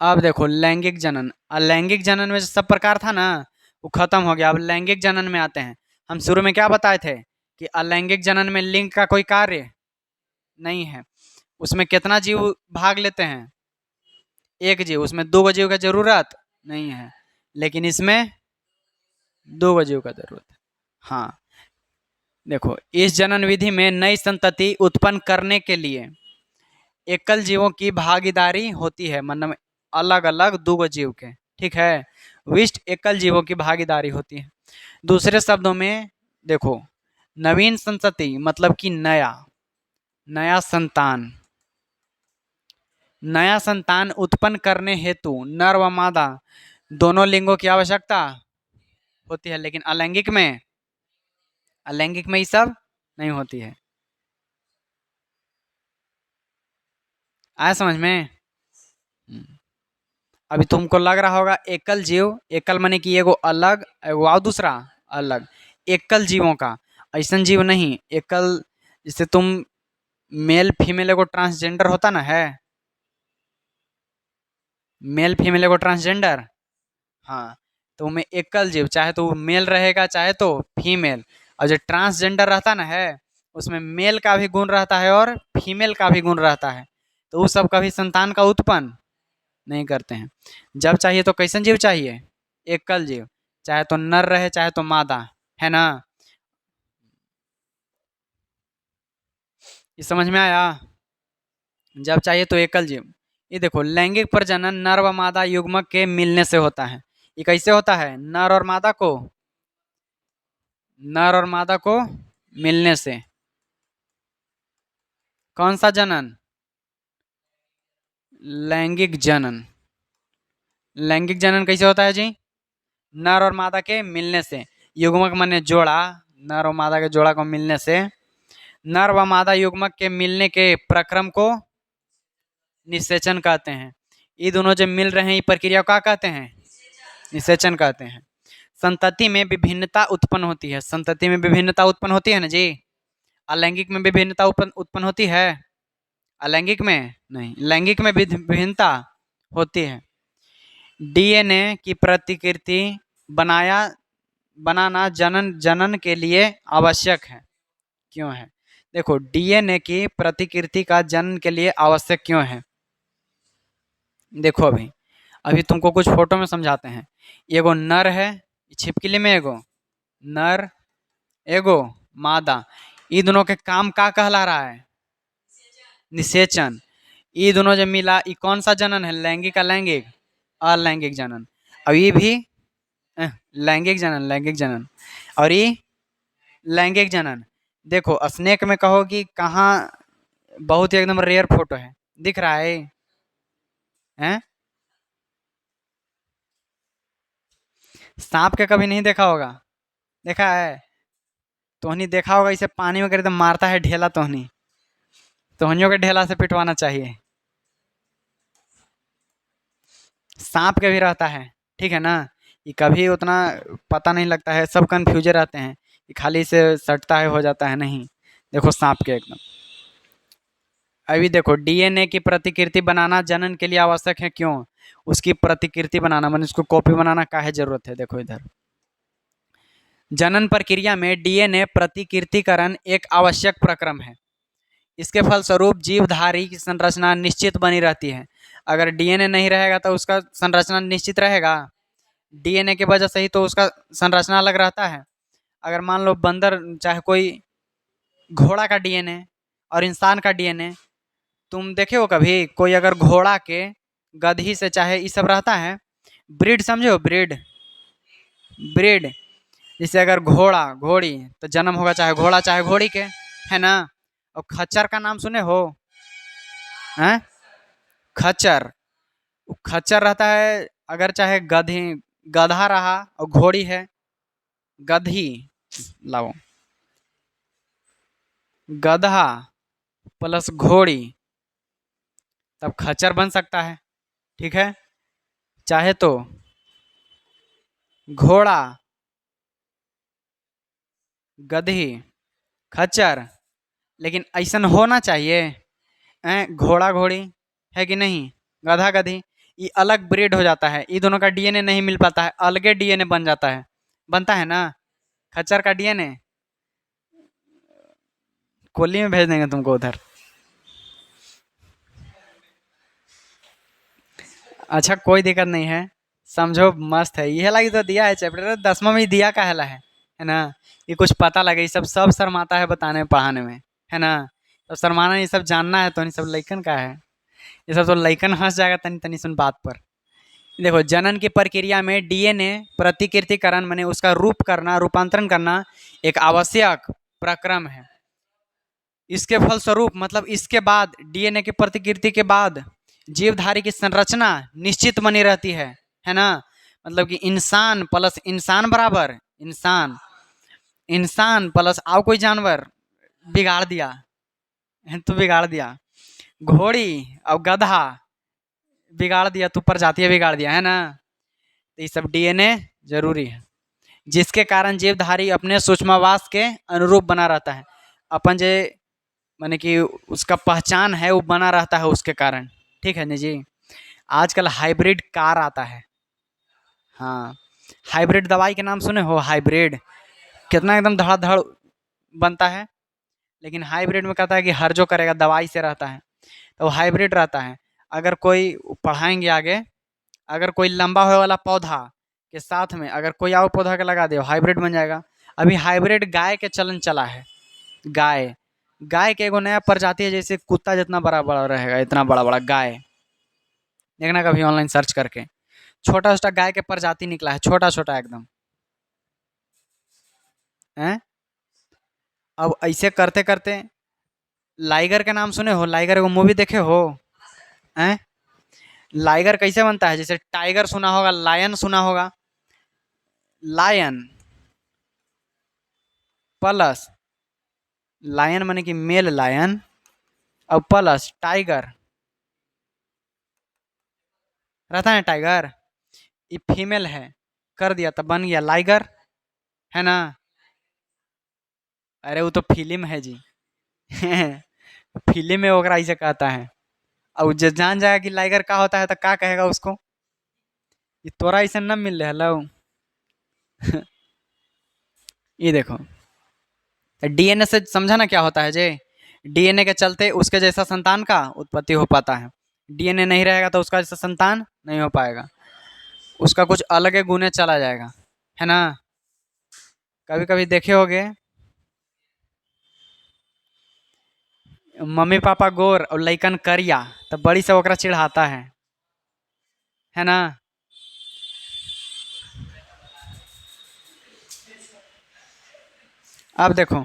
अब देखो लैंगिक जनन। अलैंगिक जनन में जो सब प्रकार था ना, वो खत्म हो गया। अब लैंगिक जनन में आते हैं। हम शुरू में क्या बताए थे कि अलैंगिक जनन में लिंग का कोई कार्य नहीं है। उसमें कितना जीव भाग लेते हैं? एक जीव। उसमें दो गो जीव का जरूरत नहीं है, लेकिन इसमें दो गो जीव का जरूरत है। हाँ, देखो, इस जनन विधि में नई संतति उत्पन्न करने के लिए एकल जीवों की भागीदारी होती है, मतलब अलग अलग दो गो जीव के, ठीक है। विशिष्ट एकल जीवों की भागीदारी होती है। दूसरे शब्दों में देखो, नवीन संतति मतलब कि नया नया संतान, नया संतान उत्पन्न करने हेतु नर व मादा दोनों लिंगों की आवश्यकता होती है। लेकिन अलैंगिक में ये सब नहीं होती है। आया समझ में? अभी तुमको लग रहा होगा एकल जीव, एकल माने कि एगो अलग, एगो और दूसरा अलग। एकल जीवों का ऐसा जीव नहीं। एकल जैसे तुम मेल फीमेल एगो ट्रांसजेंडर होता ना है, मेल फीमेल एगो ट्रांसजेंडर। हाँ, तो उनमें एकल जीव चाहे तो वो मेल रहेगा चाहे तो फीमेल। और जो ट्रांसजेंडर रहता ना है, उसमें मेल का भी गुण रहता है और फीमेल का भी गुण रहता है। तो वो सब कभी संतान का उत्पन्न नहीं करते हैं। जब चाहिए तो कैसन जीव चाहिए? एकल जीव, चाहे तो नर रहे चाहे तो मादा, है ना। ये समझ में आया? जब चाहिए तो एकल जीव। ये देखो, लैंगिक प्रजनन नर व मादा युग्मक के मिलने से होता है। ये कैसे होता है? नर और मादा को मिलने से। कौन सा जनन? लैंगिक जनन। लैंगिक जनन कैसे होता है जी? नर और मादा के मिलने से। युग्मक माने जोड़ा, नर और मादा के जोड़ा को मिलने से। नर व मादा युग्मक के मिलने के प्रक्रम को निषेचन कहते हैं। ये दोनों जो मिल रहे हैं, ये प्रक्रिया क्या कहते हैं? निषेचन कहते हैं। संतति में विभिन्नता उत्पन्न होती है। संतति में विभिन्नता उत्पन्न होती है ना जी। अलैंगिक में विभिन्नता उत्पन्न होती है? अलैंगिक में नहीं, लैंगिक में विभिन्नता होती है। डीएनए की प्रतिकृति बनाया बनाना जनन जनन के लिए आवश्यक है। क्यों है? देखो, डीएनए की प्रतिकृति का जनन के लिए आवश्यक क्यों है? देखो, अभी अभी तुमको कुछ फोटो में समझाते हैं। एगो नर है, छिपकली में एगो नर, एगो मादा। ये दोनों के काम का कहला रहा है? निषेचन। ये दोनों जब मिला ये कौन सा जनन है, लैंगिक अलैंगिक, अलैंगिक जनन। अब ये भी लैंगिक जनन, लैंगिक जनन। और ये लैंगिक जनन। देखो स्नेक में कहो कि कहाँ बहुत ही एकदम रेयर फोटो है, दिख रहा है हैं? सांप के कभी नहीं देखा होगा, देखा है? तोहनी देखा होगा इसे पानी में कर एकदम मारता है ढेला, तोहनी तोहनियों के ढेला से पिटवाना चाहिए। सांप के भी रहता है, ठीक है ना? ये कभी उतना पता नहीं लगता है, सब कंफ्यूजे रहते हैं कि खाली से सटता है हो जाता है, नहीं। देखो सांप के एकदम। अभी देखो डीएनए की प्रतिकृति बनाना जनन के लिए आवश्यक है, क्यों? उसकी प्रतिकृति बनाना मतलब उसको कॉपी बनाना काहे जरूरत है, देखो इधर। जनन प्रक्रिया में डीएनए प्रतिकृतिकरण एक आवश्यक प्रक्रम है। इसके फलस्वरूप जीवधारी की संरचना निश्चित बनी रहती है। अगर डीएनए नहीं रहेगा तो उसका संरचना निश्चित रहेगा? डीएनए की वजह से ही तो उसका संरचना अलग रहता है। अगर मान लो बंदर चाहे कोई घोड़ा का डीएनए और इंसान का डीएनए, तुम देखे हो कभी कोई अगर घोड़ा के गधी से चाहे ये सब रहता है, ब्रीड समझे हो, ब्रीड, ब्रीड। जैसे अगर घोड़ा घोड़ी तो जन्म होगा चाहे घोड़ा चाहे घोड़ी के, है ना? और खच्चर का नाम सुने हो हैं? खच्चर, खच्चर रहता है अगर चाहे गधी, गधा रहा और घोड़ी है, गधी, लाओ, गधा प्लस घोड़ी, तब खच्चर बन सकता है, ठीक है? चाहे तो घोड़ा, गधी, खच्चर, लेकिन ऐसा होना चाहिए घोड़ा घोड़ी, है कि नहीं? गधा गधी, ये अलग ब्रीड हो जाता है, ये दोनों का डीएनए नहीं मिल पाता है, अलगे डीएनए बन जाता है, बनता है ना? खच्चर का डीएनए कोली में भेज देंगे तुमको उधर। अच्छा कोई दिक्कत नहीं है, समझो मस्त है, यह लगी तो दिया है चैप्टर 10वां में, दिया का है ना? ये कुछ पता लगे, ये सब सब शर्माता है बताने में पढ़ाने में, है ना? तो शर्माना ये सब जानना है तो नहीं, सब लइकन का है, ये सब तो लइकन हंस जाएगा तनी तनी सुन बात पर। देखो जनन की प्रक्रिया में डीएनए प्रतिकृतिकरण माने उसका रूप करना, रूपांतरण करना एक आवश्यक प्रक्रम है। इसके फलस्वरूप मतलब इसके बाद डीएनए की प्रतिकृति के बाद जीवधारी की संरचना निश्चित बनी रहती है ना? मतलब कि इंसान प्लस इंसान बराबर इंसान, इंसान प्लस आओ कोई जानवर, बिगाड़ दिया तो बिगाड़ दिया, घोड़ी और गधा बिगाड़ दिया तो प्रजातियां बिगाड़ दिया, है ना? तो ये सब डीएनए जरूरी है, जिसके कारण जीवधारी अपने सूक्ष्मावास के अनुरूप बना रहता है। अपन जे माने कि उसका पहचान है वो बना रहता है उसके कारण, ठीक है ना जी? आजकल हाइब्रिड कार आता है, हाँ, हाइब्रिड दवाई के नाम सुने हो? हाइब्रिड कितना एकदम धड़ाधड़ बनता है, लेकिन हाइब्रिड में कहता है कि हर जो करेगा दवाई से रहता है, तो हाइब्रिड रहता है। अगर कोई पढ़ाएंगे आगे, अगर कोई लंबा होने वाला पौधा के साथ में अगर कोई और पौधा के लगा दे, हाइब्रिड बन जाएगा। अभी हाइब्रिड गाय के चलन चला है, गाय, गाय के एगो नया प्रजाति है, जैसे कुत्ता जितना बड़ा बड़ा रहेगा, इतना बड़ा बड़ा गाय, देखना कभी ऑनलाइन सर्च करके, छोटा छोटा गाय के प्रजाति निकला है, छोटा छोटा एकदम है। अब ऐसे करते करते लाइगर के नाम सुने हो? लाइगर एगो मूवी देखे हो हैं? लाइगर कैसे बनता है? जैसे टाइगर सुना होगा, लायन सुना होगा, लायन प्लस लायन माने कि मेल लायन और प्लस टाइगर रहता है, टाइगर ये फीमेल है, कर दिया तब बन गया लाइगर, है ना? अरे वो तो फिल्म है जी फिल्म में ओकरा ऐसे कहता है, और जो जान जाएगा कि लाइगर का होता है तो का कहेगा उसको? ये तोरा ऐसे न मिल रहा है ये देखो डीएनए से समझा ना क्या होता है जे? डीएनए के चलते उसके जैसा संतान का उत्पत्ति हो पाता है, डीएनए नहीं रहेगा तो उसका जैसा संतान नहीं हो पाएगा, उसका कुछ अलग ही गुने चला जाएगा, है ना? कभी कभी देखे होगे मम्मी पापा गोर और लइकन करिया, तो बड़ी से ओकरा चिढ़ाता है ना। अब देखो,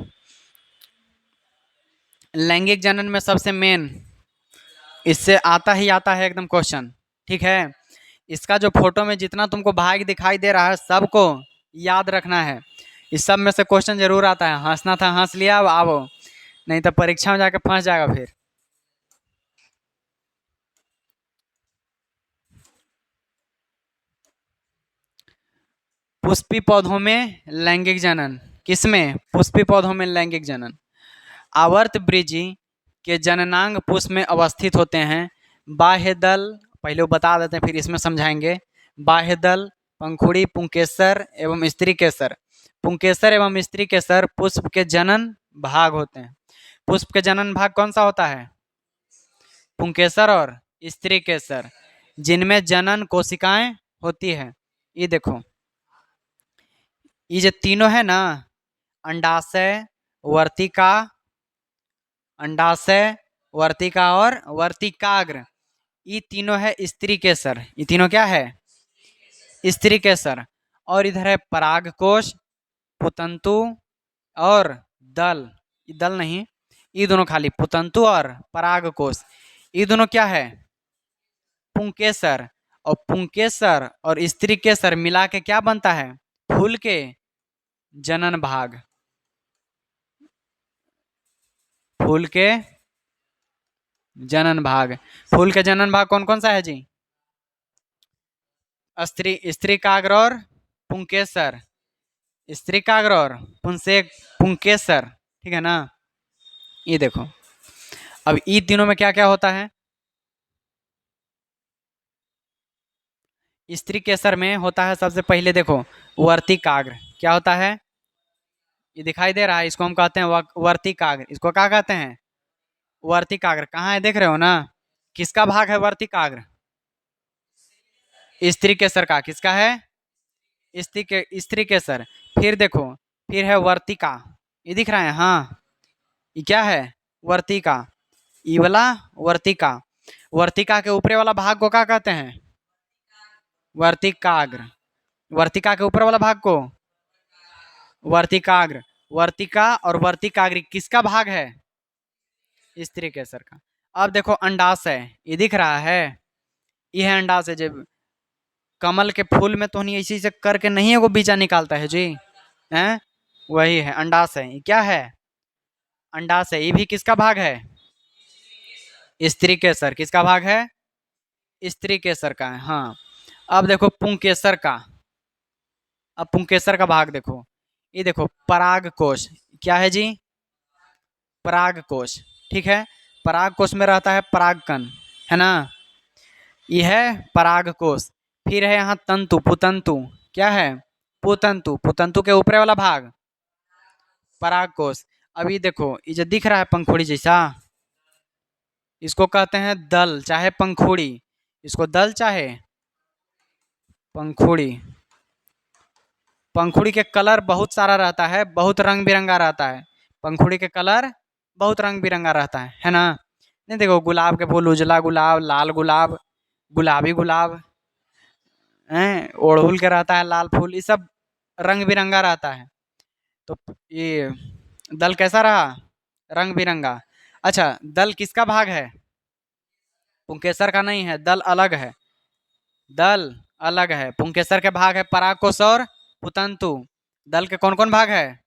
लैंगिक जनन में सबसे मेन इससे आता ही आता है एकदम क्वेश्चन, ठीक है। इसका जो फोटो में जितना तुमको भाग दिखाई दे रहा है सबको याद रखना है। इस सब में से क्वेश्चन जरूर आता है। हंसना था हंस लिया, अब आओ, नहीं तो परीक्षा में जाके फंस जाएगा फिर। पुष्पी पौधों में लैंगिक जनन, किसमें? पुष्पी पौधों में लैंगिक जनन। आवर्त वृद्धि के जननांग पुष्प में अवस्थित होते हैं। बाह्य दल, पहले वो बता देते हैं फिर इसमें समझाएंगे। बाह्य दल, पंखुड़ी, पुंकेसर एवं स्त्री केसर। पुंकेसर एवं स्त्री केसर पुष्प के जनन भाग होते हैं। पुष्प के जनन भाग कौन सा होता है? पुंकेसर और स्त्री केसर, जिनमें जनन कोशिकाएं होती है। ये देखो, ये जो तीनों है ना, अंडाशय, वर्तिका, अंडाशय, वर्तिका और वर्तिकाग्र, ये तीनों है स्त्री केसर। ये तीनों क्या है? स्त्री केसर। और इधर है परागकोश, पुतंतु और दल। ये दल नहीं, ये दोनों खाली पुतंतु और परागकोश, ये दोनों क्या है? पुंकेसर। और पुंकेसर और स्त्री केसर मिला के क्या बनता है? फूल के जनन भाग। फूल के जनन भाग। फूल के जनन भाग कौन कौन सा है जी? स्त्री काग्र और पुंकेसर। स्त्री काग्र और पुंकेसर, ठीक है ना। ये देखो, अब ई तीनों में क्या क्या होता है? स्त्री केसर में होता है सबसे पहले देखो वर्तिकाग्र। क्या होता है? ये दिखाई दे रहा है, इसको हम कहते हैं वर्तिकाग्र। इसको क्या कहते हैं? वर्तिकाग्र। कहाँ है देख रहे हो ना? किसका भाग है वर्तिकाग्र? स्त्री केसर का। किसका है? स्त्री केसर। फिर देखो, फिर है वर्तिका। ये दिख रहा है, हाँ, ये क्या है? वर्तिका। ये वाला वर्तिका। वर्तिका के ऊपरे वाला भाग को क्या कहते हैं? वर्तिकाग्र। वर्तिका के ऊपर वाला भाग को वर्तिकाग्र। वर्तिका और वर्तिकाग्र किसका भाग है? स्त्री केसर का। अब देखो अंडाशय, ये दिख रहा है, ये है अंडाशय। जब कमल के फूल में तो नहीं इसी से करके नहीं है वो बीजा निकालता है जी, हैं? वही है अंडाशय। ये क्या है? अंडाशय। ये भी किसका भाग है? स्त्री केसर। किसका भाग है? स्त्री केसर का है, हाँ। अब देखो पुंकेसर का। अब पुंकेसर का भाग देखो, ये देखो परागकोश। क्या है जी? परागकोश, ठीक है। परागकोश में रहता है परागकण, है ना। यह है परागकोश। फिर है यहाँ तंतु, पुतंतु। क्या है? पुतंतु। पुतंतु के ऊपर वाला भाग परागकोश। अभी देखो ये जो दिख रहा है पंखुड़ी जैसा, इसको कहते हैं दल चाहे पंखुड़ी। इसको दल चाहे पंखुड़ी। पंखुड़ी के कलर बहुत सारा रहता है, बहुत रंग बिरंगा रहता है। पंखुड़ी के कलर बहुत रंग बिरंगा रहता है ना। नहीं देखो, गुलाब के फूल, उजला गुलाब, लाल गुलाब, गुलाबी गुलाब, हैं, ओड़हुल के रहता है लाल फूल, ये सब रंग बिरंगा रहता है। तो ये दल कैसा रहा? रंग बिरंगा। अच्छा, दल किसका भाग है? पुंकेसर का नहीं है, दल अलग है। दल अलग है। पुंकेसर के भाग है परागकोश और पुतंतु। दल के कौन कौन भाग है?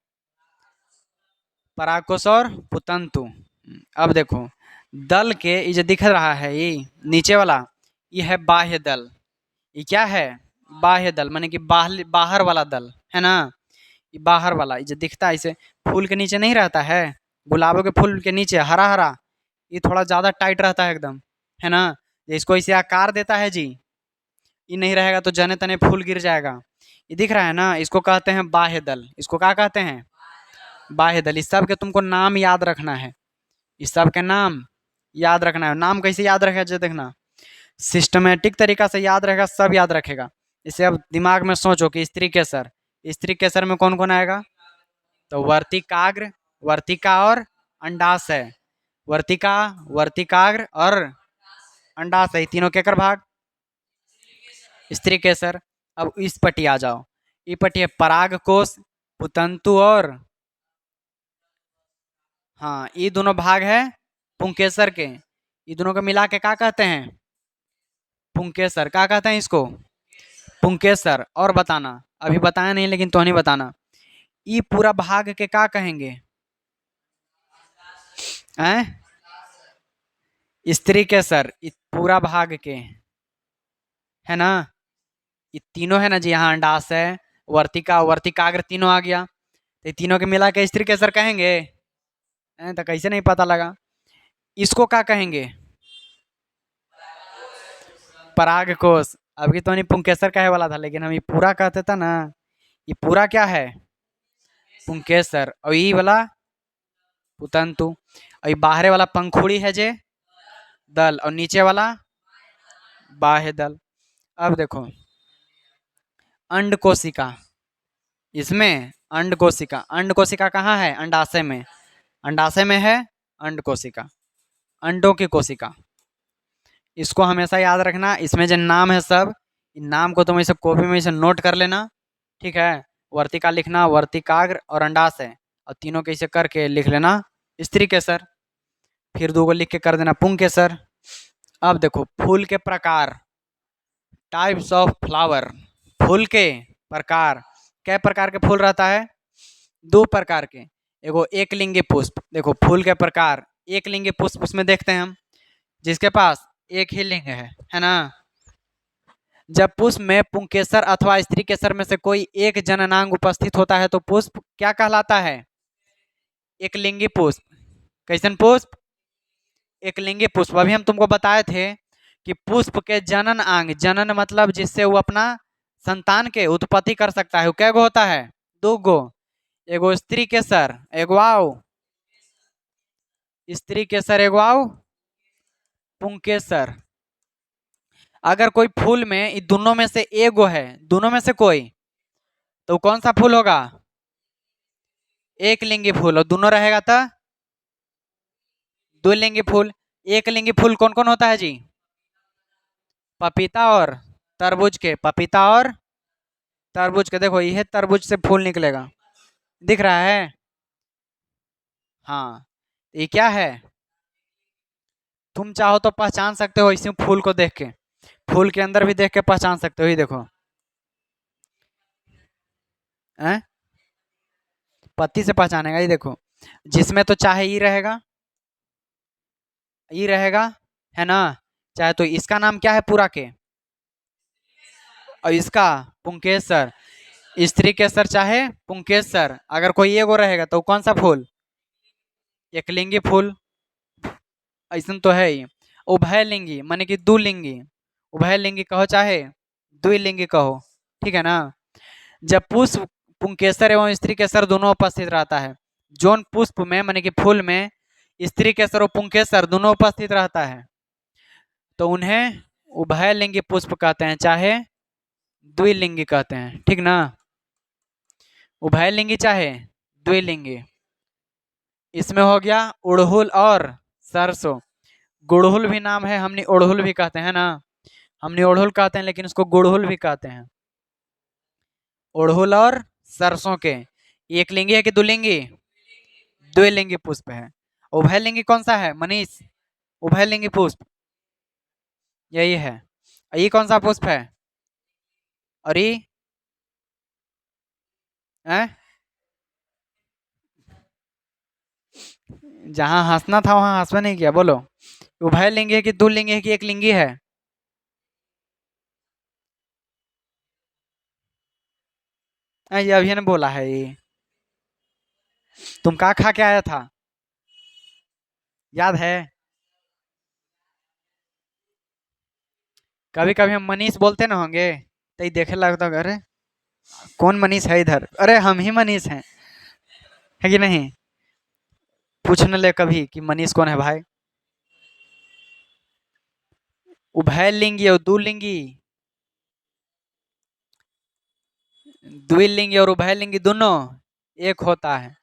परागकोश और पुतंतु। अब देखो, दल के ये जो दिख रहा है, ये नीचे वाला, ये है बाह्य दल। ये क्या है? बाह्य दल, माने कि बाहर वाला दल, है ना। ये बाहर वाला, ये जो दिखता है इसे फूल के नीचे नहीं रहता है, गुलाबों के फूल के नीचे हरा हरा, ये थोड़ा ज्यादा टाइट रहता है एकदम, है ना। इसको इसे आकार देता है जी, ये नहीं रहेगा तो जने तने फूल गिर जाएगा। ये दिख रहा है ना, इसको कहते हैं बाह्य दल। इसको क्या कहते हैं? बाह्य दल। इस सब के तुमको नाम याद रखना है। इस सब के नाम याद रखना है। नाम कैसे याद रखेगा जो देखना, सिस्टमेटिक तरीका से याद रहेगा, सब याद रखेगा। इसे अब दिमाग में सोचो कि स्त्री केसर, स्त्री केसर में कौन कौन आएगा? तो वर्तिकाग्र, वर्तिका और अंडाशय। वर्तिका, वर्तिकाग्र और अंडाशय तीनों केकर भाग? स्त्री केसर। अब इस पट्टी आ जाओ, ये पट्टी है पराग कोश, पुतंतु और, हाँ ये दोनों भाग है पुंकेसर के। ये दोनों को मिला के क्या कहते हैं? पुंकेसर। क्या कहते हैं इसको? पुंकेसर। और बताना, अभी बताया नहीं लेकिन तो नहीं बताना, ये पूरा भाग के क्या कहेंगे? हैं? स्त्री केसर। ये पूरा भाग के है ना, ये तीनों है ना जी, यहाँ अंडाशय, वर्तिका, वर्तिकाग्र तीनों आ गया, तो ये तीनों के मिला के स्त्री केसर कहेंगे? तो कैसे नहीं पता लगा? इसको क्या कहेंगे? पराग कोश। अभी तो नहीं पुंकेसर कहे वाला था, लेकिन हम ये पूरा कहते था ना, ये पूरा क्या है? पुंकेसर। और ये वाला पुतंतु। और ये बाहरे वाला पंखुड़ी है जे दल, और नीचे वाला बाह्य दल। अब देखो अंड कोशिका, इसमें अंड कोशिका, अंड कोशिका कहाँ है? अंडाशय में, अंडाशय में है अंड कोशिका, अंडों की कोशिका। इसको हमेशा याद रखना, इसमें जो नाम है सब, इन नाम को तुम इसे कॉपी में इसे नोट कर लेना, ठीक है? वर्तिका लिखना, वर्तिकाग्र और अंडाशय, और तीनों के इसे करके लिख लेना स्त्री केसर, फिर दो को लिख के कर देना पुंकेसर। अब देखो फूल के प्रकार, टाइप्स ऑफ फ्लावर। फूल के प्रकार, कै प्रकार के फूल रहता है? दो प्रकार के। एगो एक लिंगी पुष्प, देखो फूल के प्रकार एक लिंगी पुष्प, उसमें देखते हैं हम जिसके पास एक ही लिंग है ना। जब पुष्प में पुंकेसर अथवा स्त्री केसर में से कोई एक जननांग उपस्थित होता है तो पुष्प क्या कहलाता है? एक लिंगी पुष्प। कैसन पुष्प? एक लिंगी पुष्प। अभी हम तुमको बताए थे कि पुष्प के जनन अंग, जनन मतलब जिससे वो अपना संतान के उत्पत्ति कर सकता है, वो कै गो होता है? दो गो। एगो स्त्री केसर, एगो आओ स्त्री केसर, एगो आओ पुंकेसर। अगर कोई फूल में इन दोनों में से एगो है, दोनों में से कोई, तो कौन सा फूल होगा? एक लिंगी फूल। और दोनों रहेगा तो दो लिंगी फूल। एक लिंगी फूल कौन कौन होता है जी? पपीता और तरबूज के, पपीता और तरबूज के। देखो यह तरबूज से फूल निकलेगा, दिख रहा है? हाँ, ये क्या है? तुम चाहो तो पहचान सकते हो इसी फूल को देख के, फूल के अंदर भी देख के पहचान सकते हो। ये देखो हैं? पत्ती से पहचानेगा, ये देखो, जिसमें तो चाहे ये रहेगा, ये रहेगा, है ना? चाहे तो इसका नाम क्या है पूरा के? और इसका पुंकेसर। स्त्री केसर चाहे पुंकेसर, अगर कोई एगो रहेगा तो कौन सा फूल? एकलिंगी फूल। ऐसा तो है ही। उभयलिंगी माने कि दुलिंगी, उभयलिंगी कहो चाहे द्विलिंगी कहो, ठीक है ना? जब पुष्प पुंकेसर एवं स्त्री केसर दोनों उपस्थित रहता है, जोन पुष्प में माने कि फूल में स्त्री केसर और पुंकेसर दोनों उपस्थित रहता है, तो उन्हें उभयलिंगी पुष्प कहते हैं, चाहे द्विलिंगी कहते हैं, ठीक ना? उभयलिंगी चाहे द्विलिंगी। इसमें हो गया उड़हुल और सरसों। गुड़हुल भी नाम है, हमने उड़हुल भी कहते हैं ना, हमने उड़हुल कहते हैं लेकिन उसको गुड़हुल भी कहते हैं। उड़हुल और सरसों के एक लिंगी है कि दुलिंगी? द्विलिंगी पुष्प है। उभयलिंगी कौन सा है मनीष? उभयलिंगी पुष्प यही है। ये कौन सा पुष्प है? और ये जहां हंसना था वहां हंसवा नहीं किया, बोलो उभयलिंगी है कि दुलिंगी है कि एक लिंगी है? ये अभी ने बोला है ये। तुम क्या खा के आया था, याद है? कभी कभी हम मनीष बोलते ना होंगे तो ये देखे लगता होगा, अरे कौन मनीष है इधर, अरे हम ही मनीष हैं, है कि नहीं? पूछने ले कभी कि मनीष कौन है भाई। उभयलिंगी और दुलिंगी, द्विलिंगी और उभयलिंगी दोनों एक होता है।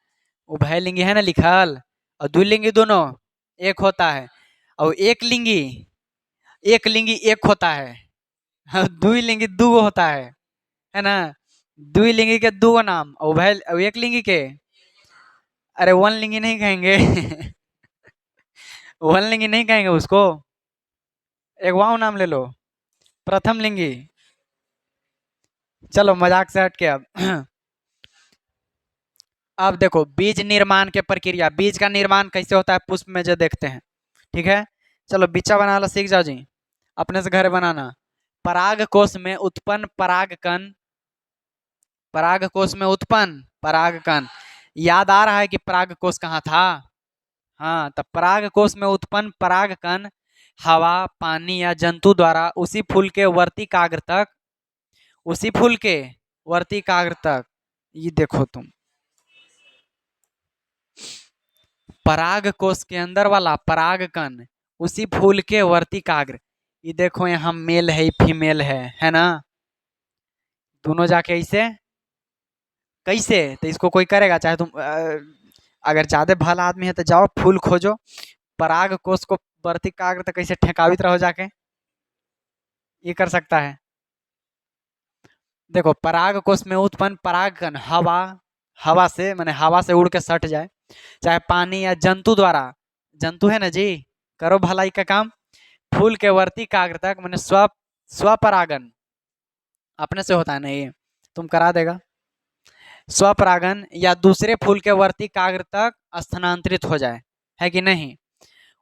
उभयलिंगी है ना लिखल, और द्विलिंगी दोनों एक होता है। और एक लिंगी एक होता है। और दुई लिंगी दू होता है ना। दुई लिंगी के दो नाम और उभय और एक लिंगी के, अरे वन लिंगी नहीं कहेंगे। वन लिंगी नहीं कहेंगे उसको, एक वाव नाम ले लो, प्रथम लिंगी। चलो मजाक से हट के अब देखो बीज निर्माण के प्रक्रिया, बीज का निर्माण कैसे होता है पुष्प में जो देखते हैं। ठीक है, चलो बिच्चा बनाना सीख जाओ जी, अपने से घर बनाना। पराग कोश में उत्पन्न परागकण, पराग कोश में उत्पन्न परागकण, याद आ रहा है कि पराग कोश कहाँ था। हाँ, तब पराग कोश में उत्पन्न परागकण हवा पानी या जंतु द्वारा उसी फूल के वर्ती काग्र तक, उसी फूल के वर्ती काग्र तक, ये देखो तुम, पराग कोश के अंदर वाला परागकण उसी फूल के वर्ती काग्र, ये देखो यहाँ मेल है फीमेल है ना। दोनों जाके ऐसे कैसे, तो इसको कोई करेगा चाहे तुम अगर ज्यादा भला आदमी है तो जाओ फूल खोजो, पराग कोश को वर्ती काग्र तक कैसे ठेकावित रहो जाके, ये कर सकता है। देखो पराग कोश में उत्पन्न परागकण हवा, हवा से माने हवा से उड़ के सट जाए, चाहे पानी या जंतु द्वारा, जंतु है ना जी, करो भलाई का काम, फूल के वर्ती काग्र तक मैंने स्वपरागन अपने से होता है ना, ये तुम करा देगा, स्वपरागन या दूसरे फूल के वर्ती काग्र तक स्थानांतरित हो जाए, है कि नहीं।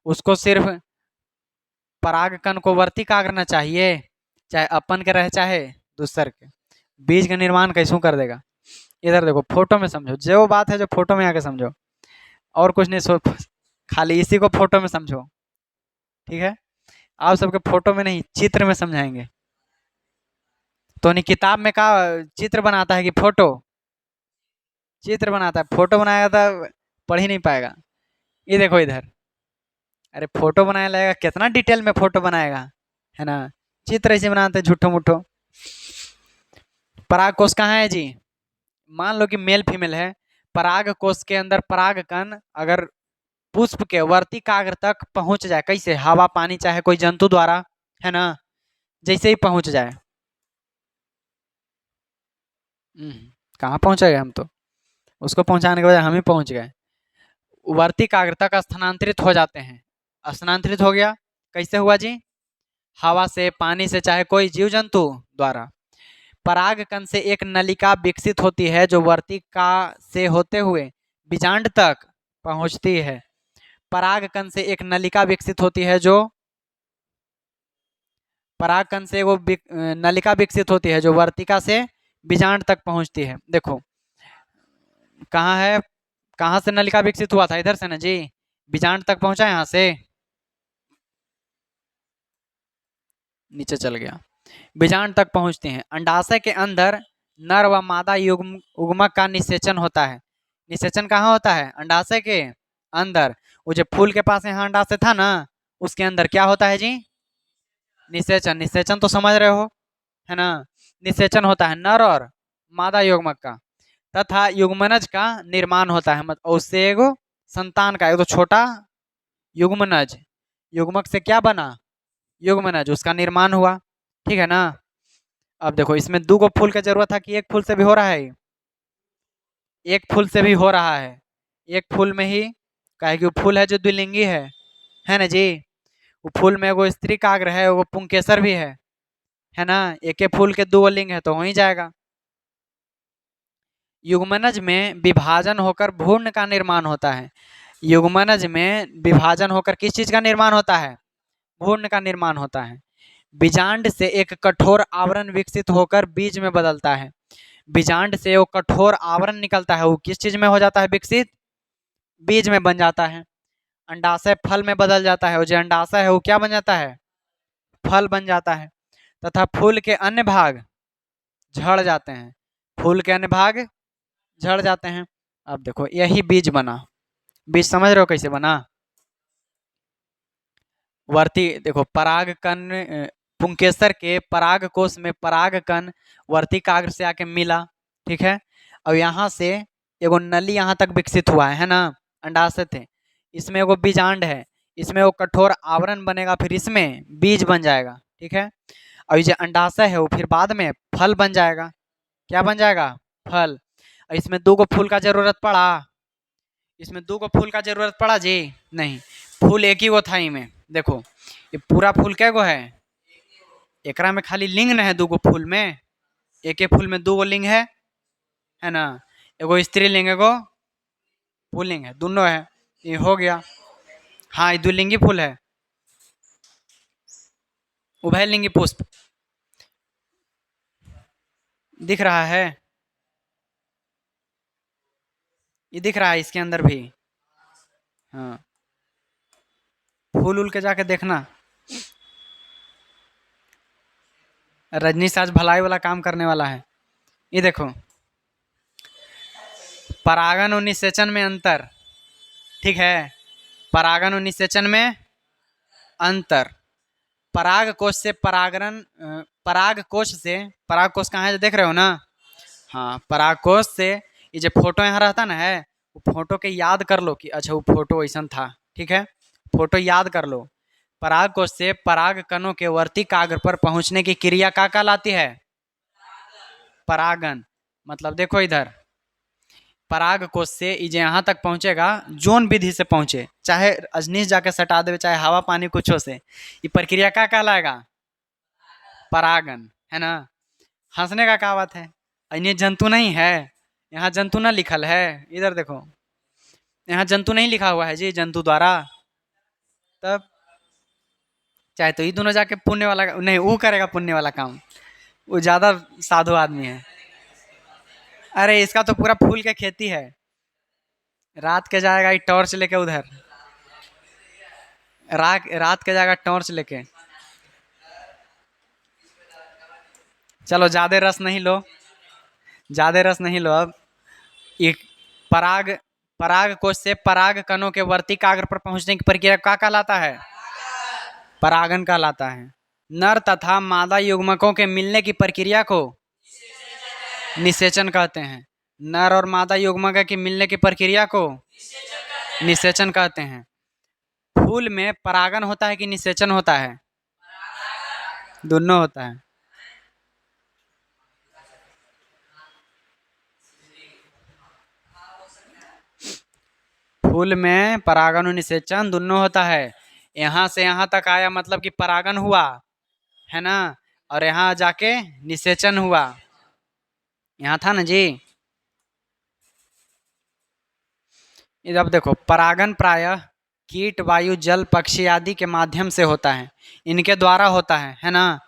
उसको सिर्फ परागकण को वर्ती काग्र ना चाहिए, चाहे अपन के रहे चाहे दूसर के, बीज का निर्माण कैसू कर देगा। इधर देखो फोटो में समझो, जो बात है जो फोटो में आके समझो, और कुछ नहीं सो, खाली इसी को फोटो में समझो। ठीक है, आप सबके फोटो में नहीं चित्र में समझाएंगे। तो नहीं किताब में का चित्र बनाता है कि फोटो, चित्र बनाता है, फोटो बनाएगा तो पढ़ ही नहीं पाएगा। ये देखो इधर, अरे फोटो बनाने लगेगा कितना डिटेल में फोटो बनाएगा, है ना। चित्र ऐसे बनाते हैं झूठो मूठो। पराग कोश कहाँ है जी, मान लो कि मेल फीमेल है, पराग कोश के अंदर परागकण अगर पुष्प के वर्ती काग्र तक पहुंच जाए, कैसे, हवा पानी चाहे कोई जंतु द्वारा, है ना, जैसे ही पहुंच जाए, कहाँ पहुंचेगा, हम तो उसको पहुंचाने के बाद हम ही पहुंच गए, वर्ती काग्र तक स्थानांतरित हो जाते हैं। स्थानांतरित हो गया कैसे हुआ जी, हवा से पानी से चाहे कोई जीव जंतु द्वारा। परागकण से एक नलिका विकसित होती है जो वर्तिका से होते हुए बीजांड तक पहुंचती है। परागकण से एक नलिका विकसित होती है जो, परागकण से वो नलिका विकसित होती है जो वर्तिका से बीजांड तक पहुंचती है। देखो कहाँ है, कहाँ से नलिका विकसित हुआ था, इधर से ना जी, बीजांड तक पहुंचा यहाँ से, नीचे चल गया, बीजांड तक पहुंचते हैं। अंडाशय के अंदर नर व मादा युग्म उग्मक का निषेचन होता है। निषेचन कहाँ होता है, अंडाशय के अंदर, वो जो फूल के पास यहाँ अंडाशय था ना, उसके अंदर क्या होता है जी, निषेचन। निषेचन तो समझ रहे हो, है ना। निषेचन होता है नर और मादा युग्मक का, तथा युग्मनज का निर्माण होता है, मतलब उससे एगो संतान का, एक तो छोटा युग्मनज, युग्मक से क्या बना, युग्मनज, उसका निर्माण हुआ। ठीक है ना। अब देखो इसमें दो गो फूल का जरूरत था कि एक फूल से भी हो रहा है, एक फूल से भी हो रहा है, एक फूल में ही, काहे कि वो फूल है जो द्विलिंगी है ना जी। वो फूल में एगो स्त्री काग्र है, एगो पुंकेसर भी है ना। एक एक फूल के दो लिंग है तो हो ही जाएगा। युग्मनज में विभाजन होकर भ्रूण का निर्माण होता है। युग्मनज में विभाजन होकर किस चीज का निर्माण होता है, भ्रूण का निर्माण होता है। बीजांड से एक कठोर आवरण विकसित होकर बीज में बदलता है। बीजांड से वो कठोर आवरण निकलता है, वो किस चीज में हो जाता है विकसित, बीज में बन जाता है। अंडाशय फल में बदल जाता है, वो जो अंडाशय है वो क्या बन जाता है, फल बन जाता है। तथा फूल के अन्य भाग झड़ जाते हैं, फूल के अन्य भाग झड़ जाते हैं। अब देखो यही बीज बना, बीज समझ रहे हो कैसे बना, वर्ती देखो परागकण, पुंकेसर के पराग कोश में परागकण वर्ती काग्र से आके मिला। ठीक है, और यहाँ से एगो नली यहाँ तक विकसित हुआ है ना, अंडाशय थे, इसमें एगो बीजांड है, इसमें वो कठोर आवरण बनेगा, फिर इसमें बीज बन जाएगा। ठीक है, और ये जो अंडाशय है वो फिर बाद में फल बन जाएगा। क्या बन जाएगा? फल। और इसमें 2 गो फूल का जरूरत पड़ा? इसमें 2 गो फूल का जरूरत पड़ा जी? नहीं, फूल एक ही गो था। इमें देखो, ये पूरा फूल कै गो है? एकरा में खाली लिंग न है 2 गो फूल में? एक एक फूल में 2 गो लिंग है ना? एगो स्त्रीलिंग एगो पुल्लिंग है, दोनों है। ये हो गया। हाँ, ये द्विलिंगी फूल है, उभयलिंगी पुष्प। दिख रहा है? ये दिख रहा है इसके अंदर भी। हाँ, फूल उल के जाके देखना। रजनीश आज भलाई वाला काम करने वाला है। ये देखो, परागन और निषेचन में अंतर। ठीक है, परागन और निषेचन में अंतर। पराग कोश से परागण, पराग कोश से, पराग कोश कहाँ है देख रहे हो ना? हाँ, पराग कोश से ये जो फोटो यहाँ रहता ना है, वो फोटो के याद कर लो कि अच्छा वो फोटो ऐसा था। ठीक है, फोटो याद कर लो। पराग कोश से पराग कणों के वर्ती काग्र पर पहुंचने की क्रिया का कहलाती है? परागन। मतलब देखो इधर, पराग कोश से ये यहाँ तक पहुँचेगा, जोन विधि से पहुँचे, चाहे अजनीश जाके सटा दे, चाहे हवा पानी कुछो से, ये प्रक्रिया क्या कहलाएगा? परागन, है ना? हंसने का क्या बात है? अन्य जंतु नहीं है? यहाँ जंतु ना लिखल है? इधर देखो, यहाँ जंतु नहीं लिखा हुआ है जी, जंतु द्वारा। तब चाहे तो ये दोनों जाके पुण्य वाला नहीं, वो करेगा पुण्य वाला काम, वो ज्यादा साधु आदमी है। अरे इसका तो पूरा फूल के खेती है। रात के जाएगा ये टॉर्च लेके उधर, रात के जाएगा टॉर्च लेके। चलो ज्यादा रस नहीं लो, ज्यादा रस नहीं लो अब। ये पराग, पराग कोश से पराग कणों के वर्ती काग्र पर पहुंचने की प्रक्रिया क्या कहलाता है? परागन कहलाता है। नर तथा मादा युग्मकों के मिलने की प्रक्रिया को निषेचन कहते हैं। नर और मादा युग्मक के मिलने की प्रक्रिया को निषेचन कहते हैं। फूल में परागन होता है कि निषेचन होता है? दोनों होता है। फूल में परागन और निषेचन दोनों होता है। यहाँ से यहाँ तक आया मतलब कि परागन हुआ, है ना? और यहाँ जाके निषेचन हुआ। यहाँ था ना जी? इधर अब देखो, परागन प्रायः कीट, वायु, जल, पक्षी आदि के माध्यम से होता है, इनके द्वारा होता है ना?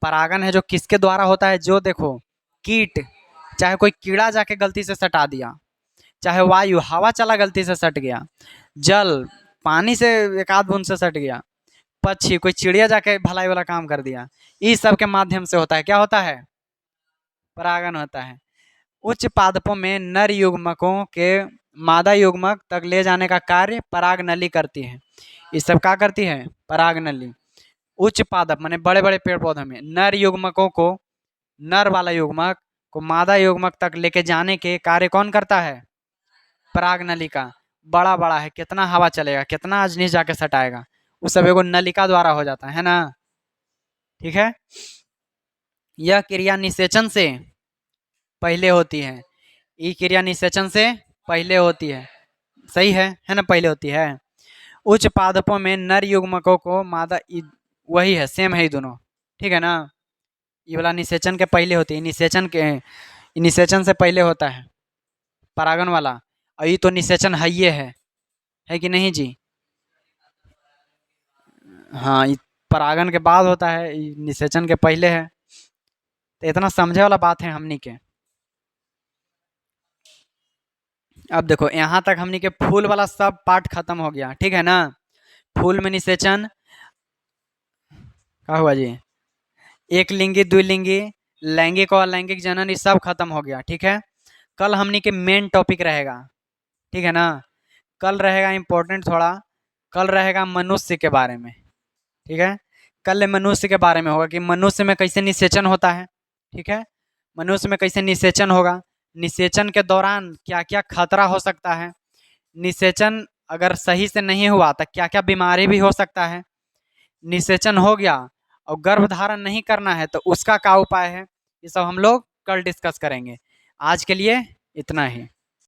परागन है जो किसके द्वारा होता है? जो देखो, कीट, चाहे कोई कीड़ा जाके गलती से सटा दिया, चाहे वायु, हवा चला गलती से सट गया, जल, पानी से एक आध बूंद से सट गया, पक्षी, कोई चिड़िया जाके भलाई वाला काम कर दिया, इस सब के माध्यम से होता है। क्या होता है? परागन होता है। उच्च पादपों में नर युग्मकों के मादा युग्मक तक ले जाने का कार्य पराग नली करती है। इस सब क्या करती है? पराग नली। उच्च पादप माने बड़े बड़े पेड़ पौधों में नर युग्मकों को, नर वाला युग्मक को मादा युग्मक तक लेके जाने के कार्य कौन करता है? पराग नलिका। बड़ा बड़ा है, कितना हवा चलेगा, कितना अजनीश जाके सटाएगा, वो सब एगो नलिका द्वारा हो जाता है ना? ठीक है, यह क्रिया निषेचन से पहले होती है। ये क्रिया निषेचन से पहले होती है। सही है ना? पहले होती है। उच्च पादपों में नर युग्मकों को मादा, वही है, सेम है ये दोनों। ठीक है ना? ये वाला निषेचन के पहले होती है, निषेचन के, निषेचन से पहले होता है परागन वाला। और ये तो निषेचन है, ये है कि नहीं जी? हाँ, ये परागन के बाद होता है, ये निषेचन के पहले है। तो इतना समझे वाला बात है हमनी के। अब देखो, यहाँ तक हमनी के फूल वाला सब पार्ट खत्म हो गया। ठीक है ना? फूल में निषेचन क्या हुआ जी? एक लिंगी, द्विलिंगी, लैंगिक और अलैंगिक जनन, ये सब खत्म हो गया। ठीक है, कल हमनी के मेन टॉपिक रहेगा। ठीक है ना? कल रहेगा इम्पोर्टेंट थोड़ा, कल रहेगा मनुष्य के बारे में। ठीक है, कल मनुष्य के बारे में होगा कि मनुष्य में कैसे निषेचन होता है। ठीक है, मनुष्य में कैसे निषेचन होगा, निषेचन के दौरान क्या क्या खतरा हो सकता है, निषेचन अगर सही से नहीं हुआ तो क्या क्या बीमारी भी हो सकता है। निषेचन हो गया और गर्भधारण नहीं करना है तो उसका क्या उपाय है, ये सब हम लोग कल डिस्कस करेंगे। आज के लिए इतना ही।